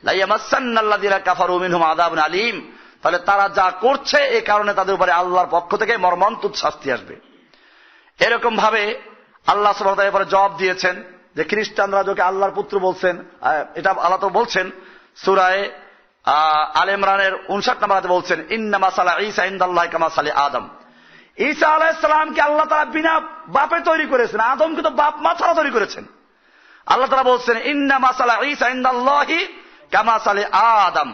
লা ইয়ামাসান্নাল্লাযিনা কাফারু মিনহুম আযাবুন আলীম, তাহলে তারা যা করছে এই কারণে তাদের উপরে আল্লাহর পক্ষ থেকে মর্মন্তুদ শাস্তি আসবে। এরকম ভাবে আল্লাহ সুবহানাহু ওয়া তাআলা এরপরে জবাব দিয়েছেন যে খ্রিস্টানরা যাকে আল্লাহর পুত্র বলছেন, এটা আল্লাহ তো বলছেন সূরা আলে ইমরানের 59 নম্বর আয়াতে বলছেন ইন্না মাসালা ঈসা ইনদাল্লাহি কামা সালি আদম, ঈসা আলাইহিস সালামকে আল্লাহ তাআলা বিনা বাপে তৈরি করেছেন, আদমকে তো বাপ মা ছাড়া তৈরি করেছেন। আল্লাহ তাআলা বলছেন ইন্না মাসালা ঈসা ইনদাল্লাহি কামা সালি আদম,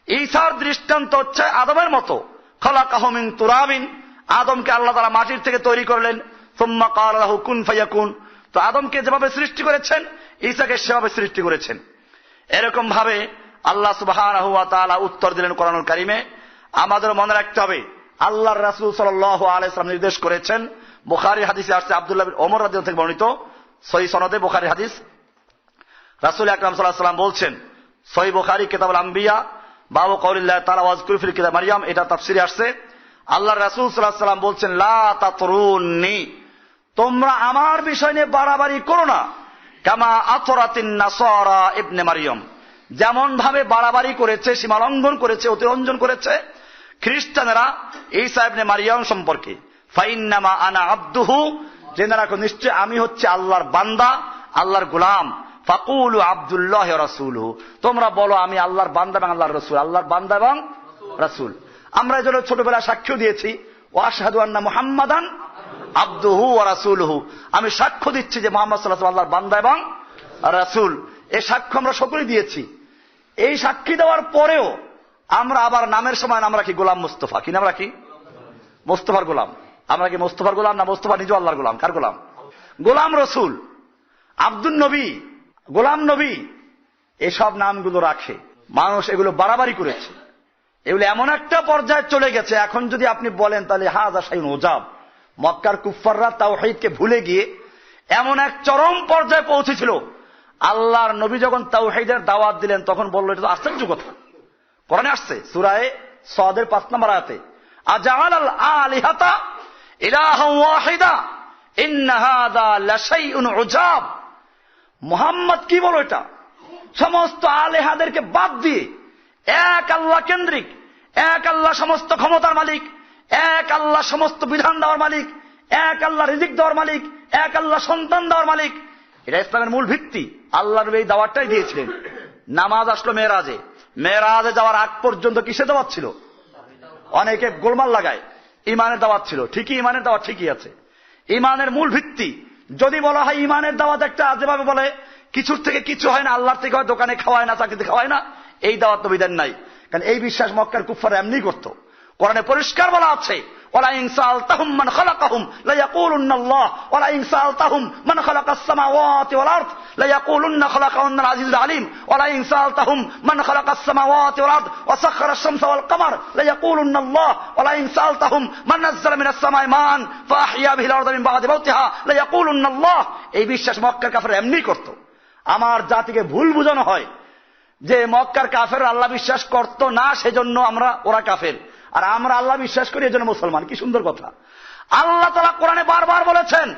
ঈসার দৃষ্টান্ত হচ্ছে আদমের মতো। খলাকাহু মিন তুরাবিন, আদমকে আল্লাহ তাআলা মাটির থেকে তৈরি করলেন। সুম্মা ক্বালা লাহু কুন ফায়াকুন, তো আদমকে যেভাবে সৃষ্টি করেছেন ঈসাকে সেভাবে সৃষ্টি করেছেন। এরকম ভাবে আল্লাহ সুবহানাহু ওয়া তাআলা উত্তর দিলেন কোরআনুল কারীমে। আমাদের মনে রাখতে হবে আল্লাহর রাসূল সাল্লাল্লাহু আলাইহি ওয়াসাল্লাম নির্দেশ করেছেন, বুখারী হাদিসে আসছে, আব্দুল্লাহ বিন ওমর রাদিয়াল্লাহু থেকে বর্ণিত সহিহ সনদে বুখারী হাদিস, রাসূল আকরাম সাল্লাল্লাহু আলাইহি ওয়াসাল্লাম বলছেন, সহিহ বুখারী কিতাবুল আম্বিয়া বাবু কাউলিল্লাহি তাআলা ওয়াজকুর ফিল কিতাব মারইয়াম, এটা তাফসিরে আসছে। আল্লাহর রাসূল সাল্লাল্লাহু আলাইহি ওয়াসাল্লাম বলছেন লা তাতরুননি, তোমরা আমার বিষয় নিয়ে বাড়াবাড়ি করো না। কামা আতরাতিন নাসারা ইবনে মারইয়াম, যেমন ভাবে বাড়াবাড়ি করেছে, সীমা লঙ্ঘন করেছে, অতিরঞ্জন করেছে খ্রিস্টানেরা ঈসা ইবনে মারইয়াম সম্পর্কে। ফাইন্নামা আনা আবদুহু, জেনে রাখো নিশ্চয় আমি হচ্ছে আল্লাহর বান্দা, আল্লাহর গোলাম। ফাকুলু আব্দুল্লাহ ওয়া রাসূলুহু, তোমরা বলো আমি আল্লাহর বান্দা এবং আল্লাহর রাসূল, আল্লাহর বান্দা এবং রাসূল। আমরা এজন্য ছোটবেলায় সাক্ষ্য দিয়েছি ওয়া আশহাদু আন্না মুহাম্মাদান আবদুহু ওয়া রাসূলুহু, আমি সাক্ষ্য দিচ্ছি যে মুহাম্মদ সাল্লাল্লাহু আলাইহি ওয়াসাল্লাম আল্লাহর বান্দা এবং রাসূল। এই সাক্ষ্য আমরা সকলেই দিয়েছি। এই সাক্ষী দেওয়ার পরেও আমরা আবার নামের সময় নাম রাখি গোলাম মুস্তাফা। কি নাম রাখি? মুস্তাফার গোলাম। আমরা কি মুস্তাফার গোলাম না মুস্তাফা নিজে আল্লাহর গোলাম? কার গোলাম? গোলাম রসুল, আব্দুল নবী, গোলাম নবী, এসব নামগুলো রাখে মানুষ। এগুলো বাড়াবাড়ি করেছে, এগুলো এমন একটা পর্যায়ে চলে গেছে এখন যদি আপনি বলেন তাহলে হাযা শাইউন উজাব। মক্কার কুফফাররা তাওহীদকে ভুলে গিয়ে এমন এক চরম পর্যায়ে পৌঁছেছিল, আল্লাহর নবী যখন তাওহীদের দাওয়াত দিলেন তখন বলল এটা তো আশ্চর্য কথা। কোরআনে আসছে সূরা সাদের 5 নম্বর আয়াতে, আজাআলাল আলিহাতা ইলাহান ওয়াহিদা ইন্না হাযা লাশাইউন উজাব। মুহাম্মদ কি বলো, এটা সমস্ত আলেহাদেরকে বাদ দিয়ে এক আল্লাহ কেন্দ্রিক, এক আল্লাহ সমস্ত ক্ষমতার মালিক, এক আল্লাহ সমস্ত বিধান দেওয়ার মালিক, এক আল্লাহ রিজিক দেওয়ার মালিক, এক আল্লাহ সন্তান দেওয়ার মালিক। এটা ইসলামের মূল ভিত্তি। আল্লাহ নবী এই দাওয়াতটাই দিয়েছিলেন। নামাজ আসলো মেরাজে, মেরাজে যাওয়ার আগ পর্যন্ত কিসে দাওয়াত ছিল? অনেকে গোলমাল লাগায়, ইমানের দাওয়াত ছিল। ঠিকই ইমানের দাওয়াত ঠিকই আছে, ইমানের মূল ভিত্তি। যদি বলা হয় ইমানের দাওয়াত একটা যেভাবে বলে কিছুর থেকে কিছু হয় না, আল্লাহর থেকে হয়, দোকানে খাওয়ায় না, চাকরিতে খাওয়ায় না, এই দাওয়াত নবী দেন নাই। কারণ এই বিশ্বাস মক্কার কুফফার এমনি করত। কোরআনে পরিষ্কার বলা আছে ওয়ালা ইন সাআলতাহুম মান খালাকাহুম লা ইয়াকুলুন্না আল্লাহ ওয়ালা ইন সাআলতাহুম মান খালাকাস সামাওয়াতি ওয়াল আরদ লা ইয়াকুলুন্না খালাকাহুন্নাল আজিজুল আলিম ওয়ালা ইন সাআলতাহুম মান খালাকাস সামাওয়াতি ওয়াল আরদ ওয়া সাখখারা আশ-শামসা ওয়াল কামার লা ইয়াকুলুন্না আল্লাহ ওয়ালা ইন সাআলতাহুম মান নাযালা মিনাস সামাই মান ফাআহইয়া বিহিল আরদা মিন বা'দি মাউতিহা লা ইয়াকুলুন্না আল্লাহ। এই বিশ্বাস মক্কার কাফেররা এমনি করত। আমার জাতিকে ভুল বোঝানো হয় যে মক্কার কাফেররা আল্লাহ বিশ্বাস করত না, সেজন্য ওরা কাফের, আর আমরা আল্লাহ বিশ্বাস করি এজন্য মুসলমান। কি সুন্দর কথা। আল্লাহ তাআলা কোরআনে বারবার বলেছেন,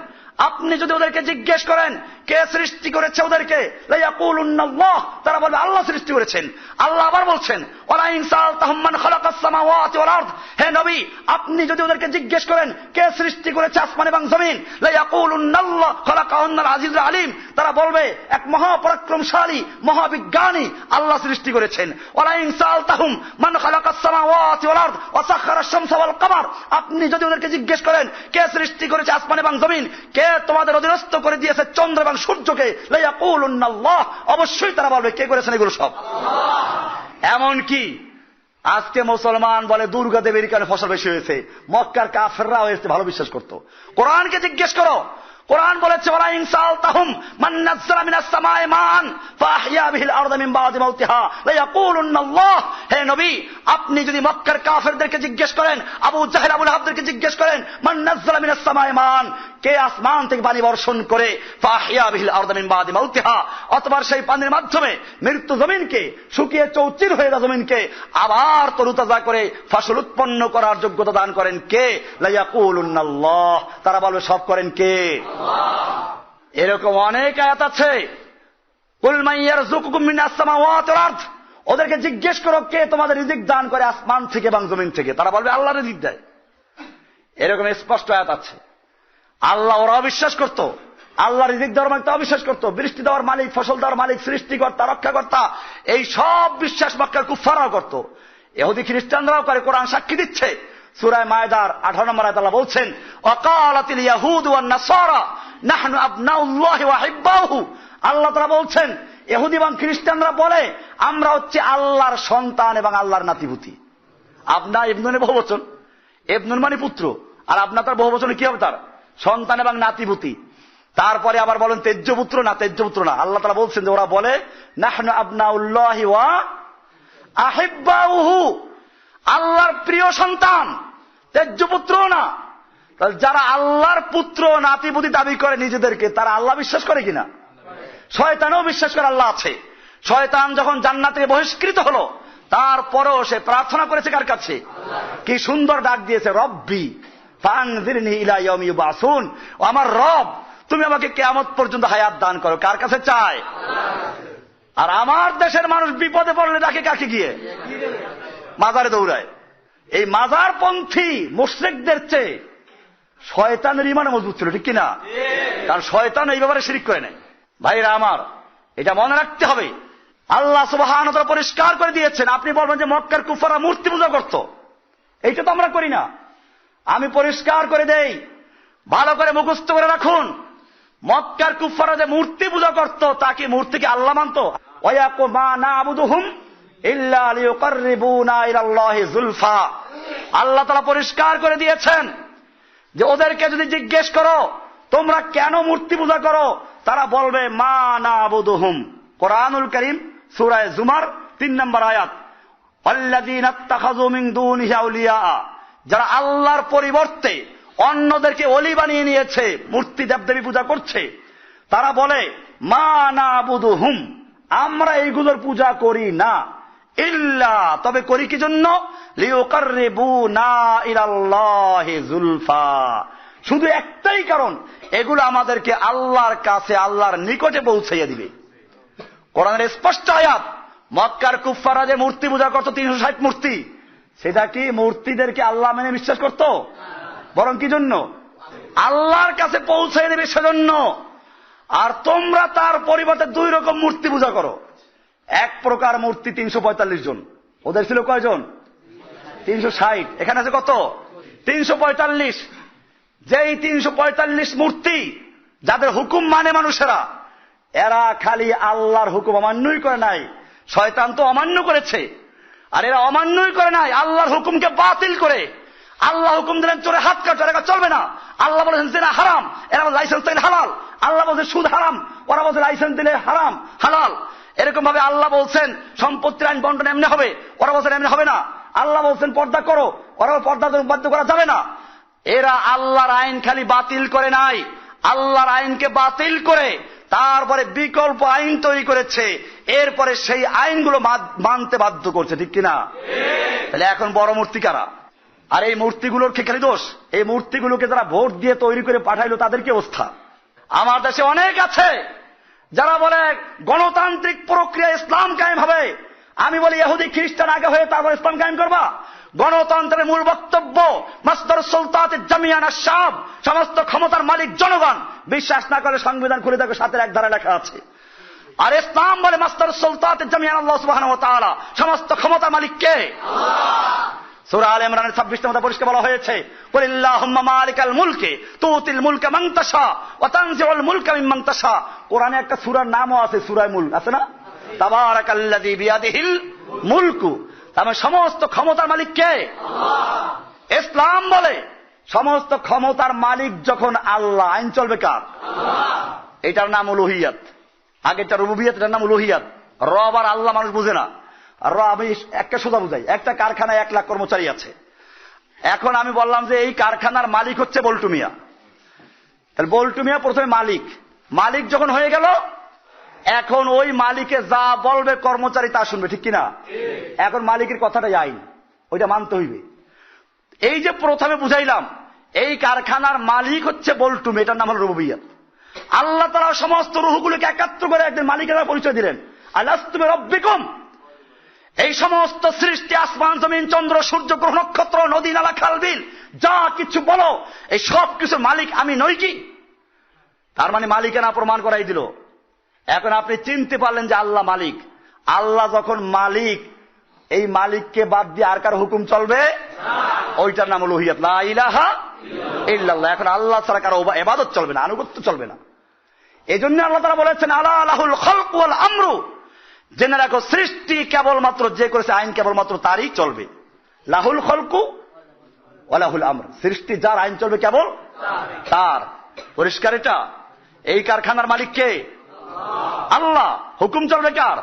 আপনি যদি ওদেরকে জিজ্ঞেস করেন কে সৃষ্টি করেছে ওদেরকে, লায়াকুলুন্নাল্লাহ, তারা বলবে আল্লাহ সৃষ্টি করেছেন। আল্লাহ আবার বলছেন ওয়ালা ইন সাআলতাহুম মান খালাকাস সামাওয়াতি ওয়াল আরদ, হে নবী আপনি যদি ওদেরকে জিজ্ঞেস করেন কে সৃষ্টি করেছে আসমান এবং জমিন, লায়াকুলুন্নাল্লাহ খালাকাহুন্নাল আজিজুল আলিম, তারা বলবে এক মহাপরাক্রমশালী মহাবিজ্ঞানী আল্লাহ সৃষ্টি করেছেন। ওয়ালা ইন সাআলতাহুম মান খালাকাস সামাওয়াতি ওয়াল আরদ ওয়া সাখখারাশ শামসা ওয়াল কমার, আপনি যদি ওদেরকে জিজ্ঞেস করেন কে সৃষ্টি করেছে আসমান এবং জমিন, কে তোমাদের অধীনস্থ করে দিয়েছে চন্দ্র এবং সূর্যকে, লায়াকুলুন্নাল্লাহ, অবশ্যই তারা বলবে কে করেছেন এগুলো সব আল্লাহ। এমন কি আজকে মুসলমান বলে দুর্গা দেবীর কারণে ফসল বেশি হয়েছে, মক্কার কাফেররা হয়েছে ভালো বিশ্বাস করতো। কোরআনকে জিজ্ঞেস করো, কোরআন বলেছে ওয়ালা ইন সাআলতাহুম মান নাযালা মিনাস সামাই মান ফাহইয়া বিহিল আরদা মিন বাদি মাউতিহা লায়াকুলুন্নাল্লাহ, হে নবী আপনি যদি মক্কার কাফেরদেরকে জিজ্ঞেস করেন, আবু জাহেল আবু লাহাবদেরকে জিজ্ঞেস করেন মান নাযালা মিনাস সামাই মান, কে আসমান থেকে পানি বর্ষণ করে, ফাহইয়া বিহিল আরদা মিন বাদি মাউতিহা, অথবা সেই পানির মাধ্যমে মৃত্যু জমিনকে, শুকিয়ে চৌচির হয়ে যাওয়া জমিনকে আবার তরুতাজা করে ফসল উৎপন্ন করার যোগ্যতা দান করেন কে, লায়াকুলুন্নাল্লাহ, তারা বলবে সব করেন কে আল্লাহ। এরকম অনেক আয়াত আছে, কুল মান ইয়ারযুকুকুম মিনাস সামাওয়াতি ওয়াল আরদ, ওদেরকে জিজ্ঞেস করো কে তোমাদের রিজিক দান করে আসমান থেকে এবং জমিন থেকে, তারা বলবে আল্লাহ রিজিক দেয়। এরকম স্পষ্ট আয়াত আছে। আল্লাহ ওরা অবিশ্বাস করত, আল্লাহ রিজিক দেওয়ার মালিক অবিশ্বাস করত, বৃষ্টি দেওয়ার মালিক, ফসল দেওয়ার মালিক, সৃষ্টিকর্তা, রক্ষাকর্তা, এই সব বিশ্বাস মক্কার কুফাররাও করত, ইহুদি খ্রিস্টানরাও করে। কোরআন সাক্ষী দিচ্ছে। সূরা মায়দার 18 নম্বর আয়াতে আল্লাহ বলছেন ওয়াকালাতিল ইয়াহুদু ওয়ান নাসারা নাহনু আবনাউল্লাহি ওয়া হিব্বাহু, আল্লাহ তাআলা বলছেন ইহুদি এবং খ্রিস্টানরা বলে আমরা হচ্ছে আল্লাহর সন্তান এবং আল্লাহর নাতিপুতি। আবনা ইবনুনে বহুবচন, ইবনুন মানে পুত্র, আর আপনা তার বহুবচনে কি হবে, তার সন্তান এবং নাতিপুতি। তারপরে আবার বলেন তেজ্য পুত্র না, তেজ্য পুত্র না। আল্লাহ তাআলা বলছেন যে ওরা বলে নাহনু আবনাউল্লাহি ওয়া আহিব্বাহু, আল্লাহর প্রিয় সন্তান, তেজ্য পুত্র না। তাহলে যারা আল্লাহর পুত্র নাতিপুতি দাবি করে নিজেদেরকে, তারা আল্লাহ বিশ্বাস করে কিনা? শয়তানও বিশ্বাস করে আল্লাহ আছে। শয়তান যখন জান্নাত থেকে বহিষ্কৃত হলো, তারপরেও সে প্রার্থনা করেছে কার কাছে? কি সুন্দর ডাক দিয়েছে, রব্বি ফানজিরনি ইলা ইয়াউমি ইউবাসুন, ও আমার রব তুমি আমাকে কিয়ামত পর্যন্ত হায়াত দান করো। কার কাছে চায়? আর আমার দেশের মানুষ বিপদে পড়লে ডাকে কাকে গিয়ে? মাজারে দৌড়ায়। এই মাজারপন্থী মুশরিকদের চেয়ে শয়তানের ঈমান মজবুত ছিল, ঠিক কিনা? কারণ শয়তান এই ব্যাপারে শিরক করে নাই। ভাইরা আমার, এটা মনে রাখতে হবে। আল্লাহ সুবহানাহু ওয়া তাআলা পরিষ্কার করে দিয়েছেন। আপনি বলবেন যে মক্কার কুফাররা মূর্তি পূজা করত, এইটা তো আমরা করি না। আমি পরিষ্কার করে দেই, ভালো করে মুখস্থ করে রাখুন। মক্কার কুফাররা যে মূর্তি পূজা করত, তা কি মূর্তিকে আল্লাহ মানত? ওয়ায়াকু মা না'বুদুহুম ইল্লা লিয়ুকাররিবুনা ইলাল্লাহি যুলফা। আল্লাহ তাআলা পরিষ্কার করে দিয়েছেন যে ওদেরকে যদি জিজ্ঞেস করো তোমরা কেন মূর্তি পূজা করো, তারা বলবে মা না'বুদুহুম। কোরআনুল কারীম সূরা জুমার 3 নম্বর আয়াত, আল্লাযীনা ইত্তাখাযু মিন দুনিহি আউলিয়া, যারা আল্লাহর পরিবর্তে অন্যদেরকে ওলি বানিয়ে নিয়েছে, মূর্তি দেবদেবী পূজা করছে, তারা বলে মা না'বুদুহুম, আমরা এইগুলোর পূজা করি না, ইল্লা, তবে করি কি জন্য? লিয়ুকাররিবুনা ইলাল্লাহি যুলফা, শুধু একটাই কারণ, এগুলো আমাদেরকে আল্লাহর কাছে, আল্লাহর নিকটে পৌঁছাইয়া দিবে। কোরআনের স্পষ্ট আয়াত। মক্কার কুফাররা যে মূর্তি পূজা করত 360 মূর্তি, সেটা কি মূর্তিদেরকে আল্লাহ মেনে বিশ্বাস করত? বরং কি জন্য? আল্লাহর কাছে পৌঁছাই দেবে সেজন্য। আর তোমরা তার পরিবর্তে 2 রকম মূর্তি পূজা করো। এক প্রকার মূর্তি 345 জন, ওদের ছিল কয়জন? 360, এখানে আছে কত? 345। যেই 345 মূর্তি যাদের হুকুম মানে মানুষেরা, এরা খালি আল্লাহর হুকুম অমান্যই করে নাই, শয়তান তো অমান্য করেছে। আর এরা অমান্যই করে নাই, আল্লাহর হুকুমকে বাতিল করে। আল্লাহ হুকুম দিলেন চোরে হাত কাটো, এটা চলবে না। আল্লাহ বলেছেন জেনা হারাম, এরা লাইসেন্স দিলে হালাল। আল্লাহ বলছে সুদ হারাম, ওরা বলছে লাইসেন্স দিলে হারাম হালাল। এরকম ভাবে আল্লাহ বলছেন সম্পত্তির আইন বন্টন এমনি হবে, ওরা বলছেন এমনি হবে না। আল্লাহ বলছেন পর্দা করো, ওরা পর্দা বাধ্য করা যাবে না। এরা আল্লাহর আইন খালি বাতিল করে নাই, আল্লাহর আইনকে বাতিল করে তারপরে বিকল্প আইন তৈরি করেছে, এরপরে সেই আইনগুলো মানতে বাধ্য করছে, ঠিক কিনা? তাহলে এখন বড় মূর্তি কারা? আর এই মূর্তিগুলোর কি খালি দোষ? এই মূর্তিগুলোকে যারা ভোট দিয়ে তৈরি করে পাঠাইলো তাদের কি অবস্থা? আমার দেশে অনেক আছে যারা বলে গণতান্ত্রিক প্রক্রিয়া ইসলাম কায়েম হবে। আমি বলি ইহুদি খ্রিস্টান আগে হয়ে তারপর ইসলাম কায়েম করবা? গণতন্ত্রের মূল বক্তব্য মাসদার সুলতাত জামিয়ান আশ-শাব, সমস্ত ক্ষমতার মালিক জনগণ। বিশ্বাস না করে সংবিধান খুলে দেখো, সাথে এক ধারা লেখা আছে। আর ইসলাম বলে মাসদার সুলতাত জামিয়ান আল্লাহ সুবহানাহু ওয়া তাআলা, সমস্ত ক্ষমতার মালিক কে? সূরা আলে ইমরানের 26 নম্বর পরিষ্কার বলা হয়েছে, কুলিল্লাহুম্মা মালিকাল মুলকি তুতিল মুলকা মান তাশা ওয়া তানজিউল মুলকা মিম্মান তাশা। কোরআনে একটা সূরার নামও আছে, সূরা মুলক আছে না? তাবারাকাল্লাযী বিয়াদিহিল মুলকু। তার সমস্ত ক্ষমতার মালিক কে? আল্লাহ। ইসলাম বলে সমস্ত ক্ষমতার মালিক যখন আল্লাহ, আইন চলবে কার? আল্লাহ। এটার নাম উলুহিয়াত। আগেটা রুবুবিয়াত, এটার নাম উলুহিয়াত। রব আর আল্লাহ মানুষ বুঝে না। আর আমি একটা সোজা বুঝাই, একটা কারখানায় 1 লাখ কর্মচারী আছে। এখন আমি বললাম যে এই কারখানার মালিক হচ্ছে বল্টু মিয়া। তাহলে বল্টু মিয়া প্রথমে মালিক, মালিক যখন হয়ে গেল, এখন ওই মালিকে যা বলবে কর্মচারী তা শুনবে, ঠিক কিনা? এখন মালিকের কথাটাই আইন, ওইটা মানতে হইবে। এই যে প্রথমে বুঝাইলাম, এই কারখানার মালিক হচ্ছে বল্টু মিয়া, এটার নাম হল রুবুবিয়াত। আল্লাহ তাআলা সমস্ত রূহগুলোকে একাত্র করে একদিন মালিকেরা পরিচয় দিলেন, আলাস্তু বিরাব্বিকুম। এই সমস্ত সৃষ্টি, আসমান জমিন চন্দ্র সূর্য গ্রহ নক্ষত্র নদী নালা খাল বিল যা কিছু বলো, এই সব কিছুর মালিক আমি নই কি? তার মানে মালিকেরা প্রমাণ করাই দিল। এখন আপনি চিনতে পারলেন যে আল্লাহ মালিক। আল্লাহ যখন মালিক, এই মালিককে বাদ দিয়ে আর কার হুকুম চলবে? ওইটার নাম উলুহিয়াত, লা ইলাহা ইল্লাল্লাহ। এখন আল্লাহ ছাড়া কারো ইবাদত চলবে না, আনুগত্য চলবে না। এই জন্য আল্লাহ তাআলা বলেছেন, আলা লাহুল খালকু ওয়াল আমরু। জেনে রাখো, সৃষ্টি কেবলমাত্র যে করেছে, আইন কেবলমাত্র তারই চলবে। লাহুল খালকু ওয়া লাহুল আমর, সৃষ্টি যার, আইন চলবে কেবল তার। পরিষ্কার এটা? এই কারখানার মালিক কে? আল্লাহ। হুকুম চলবে কার?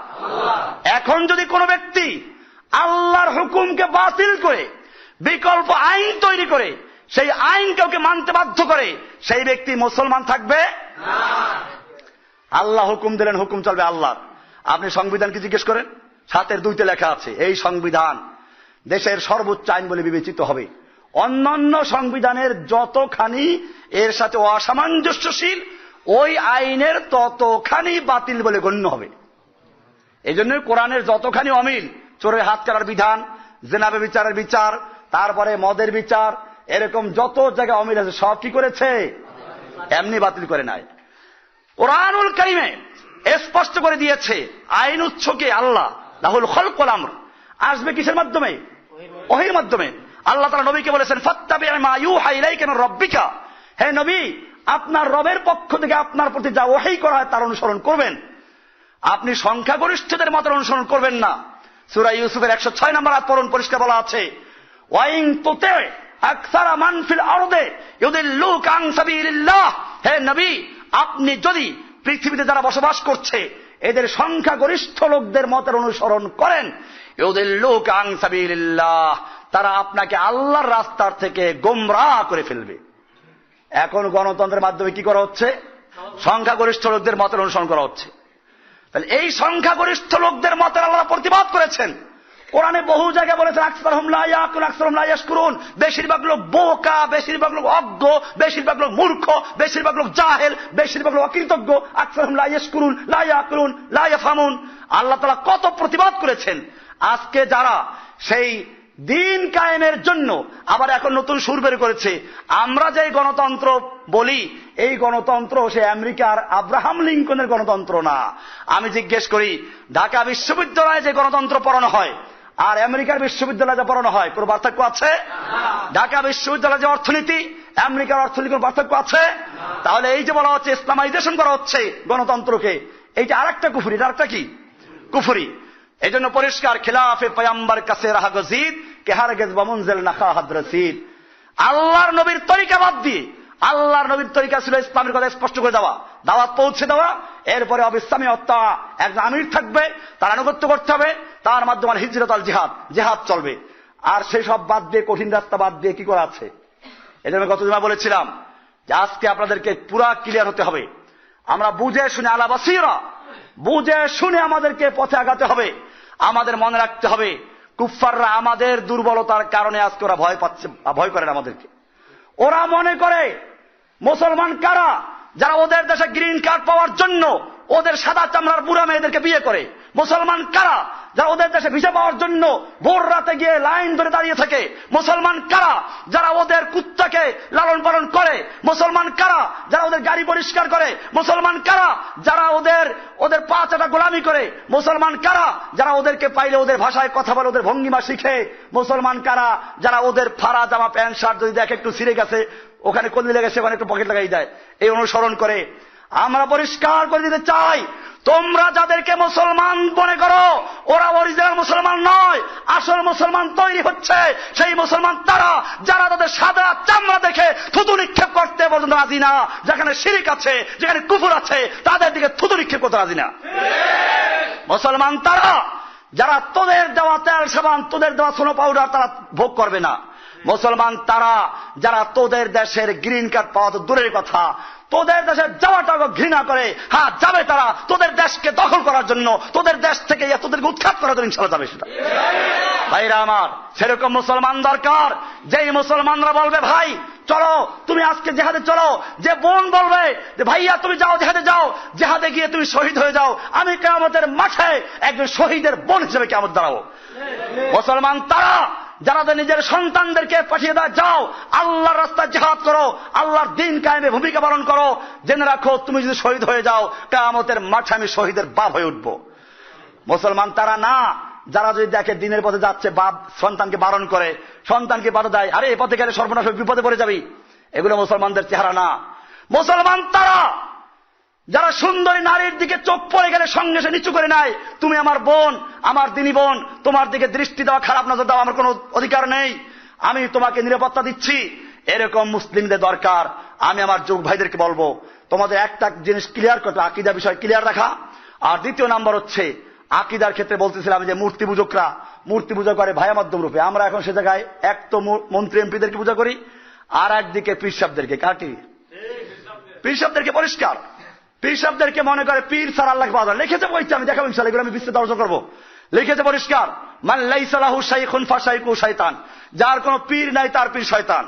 এখন যদি কোনো ব্যক্তি আল্লাহর হুকুমকে বাতিল করে বিকল্প আইন তৈরি করে সেই আইন কাউকে মানতে বাধ্য করে, সেই ব্যক্তি মুসলমান থাকবে না। আল্লাহ হুকুম দিলেন, হুকুম চলবে আল্লাহ। আপনি সংবিধান কি জিজ্ঞেস করেন? 7-এর 2-তে লেখা আছে, এই সংবিধান দেশের সর্বোচ্চ আইন বলে বিবেচিত হবে। অন্যান্য সংবিধানের যতখানি এর সাথে অসামঞ্জস্যশীল, ওই আইনের ততখানি বাতিল বলে গণ্য হবে। এই জন্য কোরআনের যতখানি অমিল, চোরের হাত কাটার বিধান, জেনাবে বিচারের বিচার, তারপরে মদের বিচার, এরকম যত জায়গায় অমিল আছে সব কি করেছে? এমনি বাতিল করে নাই। কোরআনুল কারীমে স্পষ্ট করে দিয়েছে আইন উৎসকে আল্লাহ। লাহুল খালক ওয়াল আমর আসবে কিসের মাধ্যমে? ওহীর মাধ্যমে। আল্লাহ তাআলা নবীকে বলেছেন, ফাত্তাবি' মা ইউহা ইলাইকা মির রাব্বিকা। হে নবী, আপনার রবের পক্ষ থেকে আপনার প্রতি যা ওহী করা হয় তার অনুসরণ করবেন। আপনি সংখ্যাগরিষ্ঠদের মত অনুসরণ করবেন না। সূরা ইউসুফের 106 নম্বর আয়াত পড়ুন, পরিষ্কার বলা আছে, ওয়াইন তুতি আকসারা মান ফিল আরদি ইউদিল্লুকা আন সাবিলিল্লাহ। হে নবী, আপনি যদি পৃথিবীতে যারা বসবাস করছে এদের সংখ্যাগরিষ্ঠ লোকদের মতের অনুসরণ করেন, ইউদিল্লুকা আন সাবিলিল্লাহ, তারা আপনাকে আল্লাহর রাস্তার থেকে গোমরাহ করে ফেলবে। এখন গণতন্ত্রের মাধ্যমে কি করা হচ্ছে? সংখ্যাগরিষ্ঠ লোকদের মতের অনুসরণ করা হচ্ছে। তাহলে এই সংখ্যাগরিষ্ঠ লোকদের মতের আল্লাহ প্রতিবাদ করেছেন। কোরআনে বহু জায়গায় বলেছেন, আকসারহুম লা ইয়াকুলুন আকসারহুম লা ইয়াশকুরুন। বেশিরভাগ লোক বোকা, বেশিরভাগ লোক অজ্ঞ, বেশিরভাগ লোক মূর্খ, বেশিরভাগ লোক জাহেল, বেশিরভাগ লোক অকৃতজ্ঞ। আকসারহুম লা ইয়াশকুরুন লা ইয়াকুলুন লা ইয়াফহামুন। আল্লাহ তাআলা কত প্রতিবাদ করেছেন। আজকে যারা সেই দিন কায়েমের জন্য আবার এখন নতুন সুর বের করেছে, আমরা যে গণতন্ত্র বলি, এই গণতন্ত্র সে আমেরিকার আব্রাহাম লিঙ্কনের গণতন্ত্র না। আমি জিজ্ঞেস করি, ঢাকা বিশ্ববিদ্যালয়ে যে গণতন্ত্র পড়ানো হয় আর আমেরিকার বিশ্ববিদ্যালয়ে যে পড়ানো হয়, কোনো পার্থক্য আছে? ঢাকা বিশ্ববিদ্যালয়ে যে অর্থনীতি, আমেরিকার অর্থনীতি, কোনো পার্থক্য আছে? তাহলে এই যে বলা হচ্ছে ইসলামাইজেশন করা হচ্ছে গণতন্ত্রকে, এইটা আরেকটা কুফরি। এটা আরেকটা কি? কুফরি। এই জন্য পরিষ্কার, খিলাফে পয়গম্বর কাছে রাহা গজিদ কে হারগিজ বামুনজিল নাখা হাদরাসিদ। আল্লাহর নবীর তরিকা বাদ দিয়ে, আল্লাহর নবীর তরিকা ছিল ইসলামের কথা স্পষ্ট করে দেওয়া, দাওয়াত পৌঁছে দেওয়া। এরপরে অবিস্লামী হত্যা, একজন আমির থাকবে, তার আনুগত্য করতে হবে, তার মাধ্যমে হিজরত আল জিহাদ, জিহাদ চলবে। আর সেই সব বাদ দিয়ে, কঠিন রাস্তা বাদ দিয়ে কি করা আছে? এই জন্য গত জুমা বলেছিলাম যে আজকে আপনাদেরকে পুরা ক্লিয়ার হতে হবে। আমরা বুঝে শুনে, আলা বাসীরা, বুঝে শুনে আমাদেরকে পথে আগাতে হবে। আমাদের মনে রাখতে হবে, কুফফাররা আমাদের দুর্বলতার কারণে আজকে ওরা ভয় পাচ্ছে, ভয় করেন আমাদেরকে। ওরা মনে করে মুসলমান কারা? যারা ওদের দেশে গ্রিন কার্ড পাওয়ার জন্য ওদের সাদা চামড়ার বুড়া মেয়েদেরকে বিয়ে করে? মুসলমান কারা যারা ওদের দেশে ভিসা পাওয়ার জন্য ভোর রাতে গিয়ে লাইন ধরে দাঁড়িয়ে থাকে? মুসলমান কারা যারা ওদের কুত্তাকে লালন পালন করে? মুসলমান কারা যারা ওদের গাড়ি পরিষ্কার করে? মুসলমান কারা যারা ওদের পা চাটা গোলামি করে? মুসলমান কারা যারা ওদেরকে পাইলে ওদের ভাষায় কথা বলে, ওদের ভঙ্গিমা শিখে? মুসলমান কারা যারা ওদের ফাড়া জামা প্যান্ট শার্ট যদি দেখে একটু ছিঁড়ে গেছে, ওখানে কলি লেগেছে, ওখানে একটু পকেট লাগাই দেয়, এই অনুসরণ করে? আমরা পরিষ্কার করে দিতে চাই, তোমরা যাদেরকে মুসলমান মনে করো ওরা অরিজিনাল মুসলমান নয়। আসল মুসলমান তৈরি হচ্ছে সেই মুসলমান তারা যারা তাদের সাদা চামড়া দেখে থুতু নিক্ষেপ করতে পর্যন্ত রাজি না। যেখানে শিরিক আছে, যেখানে কুফর আছে, তাদের দিকে থুতু নিক্ষেপ করতে রাজি না। মুসলমান তারা যারা তোদের দেওয়া তেল সাবান, তোদের দেওয়া সোনো পাউডার তারা ভোগ করবে না। মুসলমান তারা যারা তোদের দেশের গ্রিন কার্ড পাওয়া তো দূরের কথা, তোদের দেশে যাওয়াটাকে ঘৃণা করে। হ্যাঁ, যাবে তারা তোদের দেশকে দখল করার জন্য, তোদের দেশ থেকে তোদেরকে উৎখাত করার জন্য ইনশাআল্লাহ যাবে। সেটা ভাইরা আমার, সেরকম মুসলমান দরকার যেই মুসলমানরা বলবে ভাই চলো তুমি আজকে জেহাদে চলো, যে বোন বলবে যে ভাইয়া তুমি যাও জেহাদে যাও, জেহাদে গিয়ে তুমি শহীদ হয়ে যাও, আমি কিয়ামতের মাঠে একজন শহীদের বোন হিসেবে কিয়ামত দাঁড়াবো। মুসলমান তারা যারা নিজের সন্তানদেরকে পাঠিয়ে দেয়, যাও আল্লাহর রাস্তায় জিহাদ করো, আল্লাহর দ্বীন কায়েমে ভূমিকা পালন করো, জেনে রাখো তুমি যদি শহীদ হয়ে যাও কিয়ামতের মাঠে আমি শহীদের বাপ হয়ে উঠবো। মুসলমান তারা না যারা যদি দেখে দিনের পথে যাচ্ছে, বাপ সন্তানকে বারণ করে, সন্তানকে বাধা দেয়, আরে এ পথে গেলে সর্বনাশ বিপদে পড়ে যাবি, এগুলো মুসলমানদের চেহারা না। মুসলমান তারা যারা সুন্দরী নারীর দিকে চোখ পড়ে গেলে সঙ্গে সে নিচু করে নেয়, তুমি আমার বোন, আমার দিনী বোন, তোমার দিকে দৃষ্টি দেওয়া, খারাপ নজর দেওয়া আমার কোনো অধিকার নেই, আমি তোমাকে নিরাপত্তা দিচ্ছি। এরকম মুসলিমদের দরকার। আমি আমার যুবক ভাইদেরকে বলবো, তোমাদের একটা জিনিস ক্লিয়ার করতে, আকীদা বিষয় ক্লিয়ার রাখা। আর দ্বিতীয় নাম্বার হচ্ছে আকীদার ক্ষেত্রে বলতেছিলাম যে মূর্তি পূজকরা মূর্তি পূজা করে ভায়া মাধ্যম রূপে। আমরা এখন সে জায়গায় এক তো মন্ত্রী এমপিদেরকে পূজা করি, আর একদিকে পীর সাহেবদেরকে। কাকে? পীর সাহেবদেরকে। পরিষ্কার পীর সাহেবদেরকে মনে করে পীর ছাড়া আল্লাহকে পাওয়া যায়। লিখেছে বইতে, আমি দেখাবো ইনশাআল্লাহ, এগুলো আমি বিস্তারিত আলোচনা করবো। লিখেছে পরিষ্কার, মান লাইসা লাহু শাইখুন ফাশাইখু শয়তান, যার কোনো পীর নাই তার পীর শয়তান।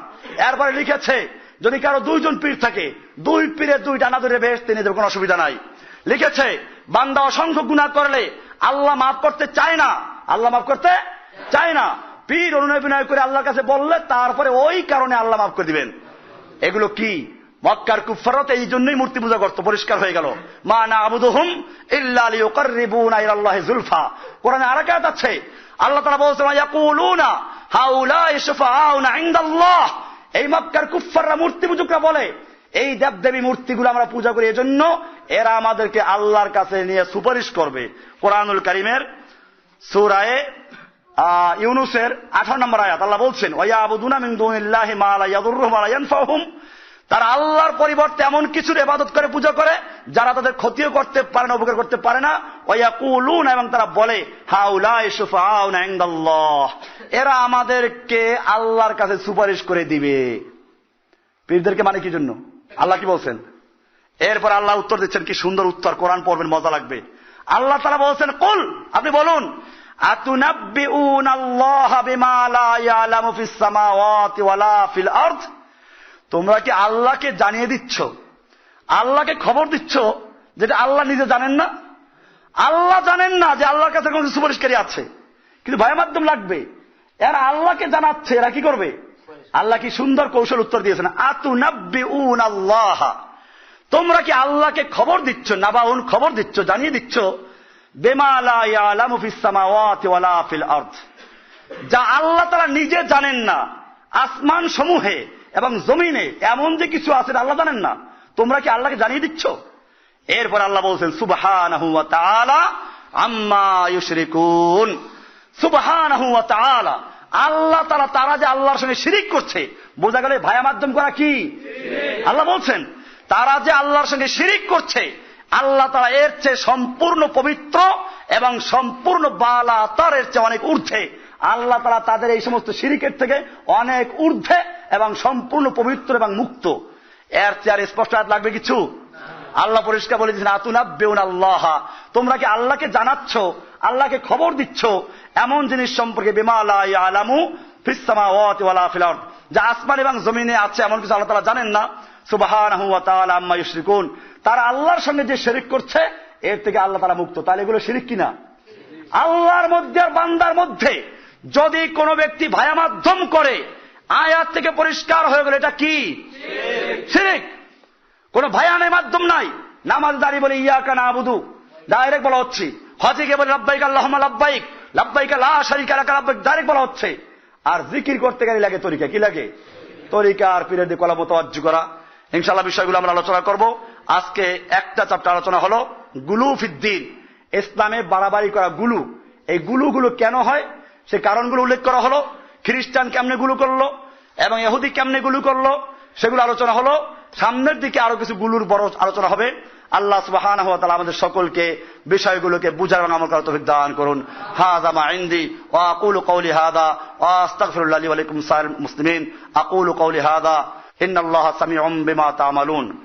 এরপরে লিখেছে যদি কারো দুইজন পীর থাকে, দুই পীরের দুই ডানা ধরে বেহেশতে নিয়ে যাবে, কোনো অসুবিধা নাই। লিখেছে বান্দা অসংখ্য গুনাহ করলে আল্লাহ মাফ করতে চায় না, আল্লাহ মাফ করতে চায় না। পীর অনুনয় বিনয় করে আল্লাহর কাছে বললে তারপরে ওই কারণে আল্লাহ মাফ করে দিবেন। এগুলো কি? মক্কার কুফাররা এই জন্যই মূর্তি পূজা করত। পরিষ্কার হয়ে গেল, মা না'বুদুহুম ইল্লা লিয়ুকাররিবুনা ইলাল্লাহি যুলফা। কোরআনে আরেক আয়াত আছে, আল্লাহ তাআলা বলেছেন ইয়াকুলুনা হাউলাই শুফাআউনা ইনদাল্লাহ। এই মক্কার কুফাররা মূর্তি পূজকরা বলে এই দেবদেবী মূর্তিগুলো আমরা পূজা করি এজন্য এরা আমাদেরকে আল্লাহর কাছে নিয়ে সুপারিশ করবে। কোরআনুল কারীমের সূরা ইউনূসের 18 নম্বর আয়াত আল্লাহ বলছেন ওয়ায়াবুদুনা মিন দুনিল্লাহি মা লা ইয়াদুররুহুম ওয়া লা ইয়ানফাউহুম। তারা আল্লাহর পরিবর্তে এমন কিছুর ইবাদত করে পূজা করে যারা তাদের ক্ষতিও করতে পারে না, উপকার করতে পারে না। ওয়ায়াকুলুন, এবং তারা বলে হাউলাই শুফাআউনা ইনদাল্লাহ, এরা আমাদেরকে আল্লাহর কাছে সুপারিশ করে দিবে। পীরদেরকে মানে কি জন্য? আল্লাহ কি বলছেন? এরপর আল্লাহ উত্তর দিচ্ছেন, কি সুন্দর উত্তর, কোরআন পড়বেন মজা লাগবে। আল্লাহ তাআলা বলছেন কুল, আপনি বলুন আতুনাব্বিউনাল্লাহা বিমা লা ইয়ালামু ফিস সামাওয়াতি ওয়ালা ফিল আরদ। তোমরা কি আল্লাহকে জানিয়ে দিচ্ছ, আল্লাহকে খবর দিচ্ছ যেটা আল্লাহ নিজে জানেন না? আল্লাহ জানেন না যে আল্লাহর কাছে কোন সুপারিশকারী আছে, কিন্তু ভায়া মাধ্যম লাগবে। এরা আল্লাহকে জানাচ্ছে, এরা কি করবে? আল্লাহ কি সুন্দর কৌশল উত্তর দিয়েছেন, আতুনাব্বিউনাল্লাহা, তোমরা কি আল্লাহকে খবর দিচ্ছ, নাবাউন খবর দিচ্ছ, জানিয়ে দিচ্ছ, বিমা লা ইয়ালামু ফিস সামাওয়াতি ওয়ালা ফিল আরদ, যা আল্লাহ তাআলা নিজে জানেন না। আসমান সমূহে এবং জমিনে এমন যে কিছু আছে আল্লাহ জানেন না, তোমরা কি আল্লাহকে জানিয়ে দিচ্ছ? এরপর আল্লাহ বলছেন সুবহানাহু ওয়া তাআলা আম্মা ইউশরিকুন। সুবহানাহু ওয়া তাআলা, আল্লাহ তাআলা তারা যে আল্লাহর সঙ্গে শিরিক করছে, বোঝা গেল ভায়া মাধ্যম করা কি? আল্লাহ বলছেন তারা যে আল্লাহর সঙ্গে শিরিক করছে, আল্লাহ তাআলা এর চেয়ে সম্পূর্ণ পবিত্র এবং সম্পূর্ণ বালা তারের চেয়ে অনেক ঊর্ধ্বে। আল্লাহ তাআলা তাদের এই সমস্ত শিরিকের থেকে অনেক ঊর্ধ্বে এবং সম্পূর্ণ পবিত্র এবং মুক্ত। এর চেয়ে আর স্পষ্ট আয়াত লাগবে কিছু? আল্লাহ পরিষ্কার বলে দিয়েছেন আতুনাব্বিউনাল্লাহা, তোমরা কি আল্লাহকে জানাচ্ছ, আল্লাহকে খবর দিচ্ছ এমন জিনিস সম্পর্কে বিমা লা ইয়ালামু ফিস সামাওয়াতি ওয়ালা ফিল আরদ, যা আসমান এবং জমিনে আছে এমন কিছু আল্লাহ তাআলা জানেন না। সুবহানাহু ওয়া তাআলা আম্মা ইউশরিকুন। তারা আল্লাহর সঙ্গে যে শিরক করছে এর থেকে আল্লাহ তাআলা মুক্ত। তাহলে এগুলো শিরক কিনা? আল্লাহর মধ্যে আর বান্দার মধ্যে যদি কোনো ব্যক্তি ভায়া মাধ্যম করে, আয়াত থেকে পরিষ্কার হয়ে গেল এটা কি? শিরক। কোন ভায়ানের মাধ্যম নাই। নামাজ দাঁড়িয়ে বলে ইয়াকা নাবুদু, ডাইরেক্ট বলা হচ্ছে। হজে গিয়ে বলে লাব্বাইক আল্লাহুম্মা লাব্বাইক, লাব্বাইক লা শারীকা লাকা লাব্বাইক, ডাইরেক্ট বলা হচ্ছে। আর জিকির করতে গেলে লাগে তরিকা। কি লাগে? তরিকা আর পীরের দিকে কলা মোতাওয়াজ্জু করা। ইনশাআল্লাহ বিষয়গুলো আমরা আলোচনা করব। আজকে একটা চ্যাপ্টার আলোচনা হলো গুলু ফিদ্দিন, ইসলামে বাড়াবাড়ি করা গুলু। এই গুলুগুলো কেন হয় সে কারণগুলো উল্লেখ করা হলো। খ্রিস্টান কেমনে গুলু করলো এবং ইহুদি কেমনে গুলু করলো সেগুলো আলোচনা হলো। সামনের দিকে আরো কিছু গুলুর বড় আলোচনা হবে। আল্লাহ সুবহানাহু ওয়া তাআলা আমাদের সকলকে বিষয়গুলোকে বুঝার এবং আমল করার তৌফিক দান করুন। হাযা মা ইনদি ওয়া আকুলু কওলি হাযা ওয়া আস্তাগফিরুল্লাহ লি ওয়া লাকুম সাইরিল মুসলিমিন। আকুলু কওলি হাযা ইন্নাল্লাহা সামিউম বিমা তা'মালুন।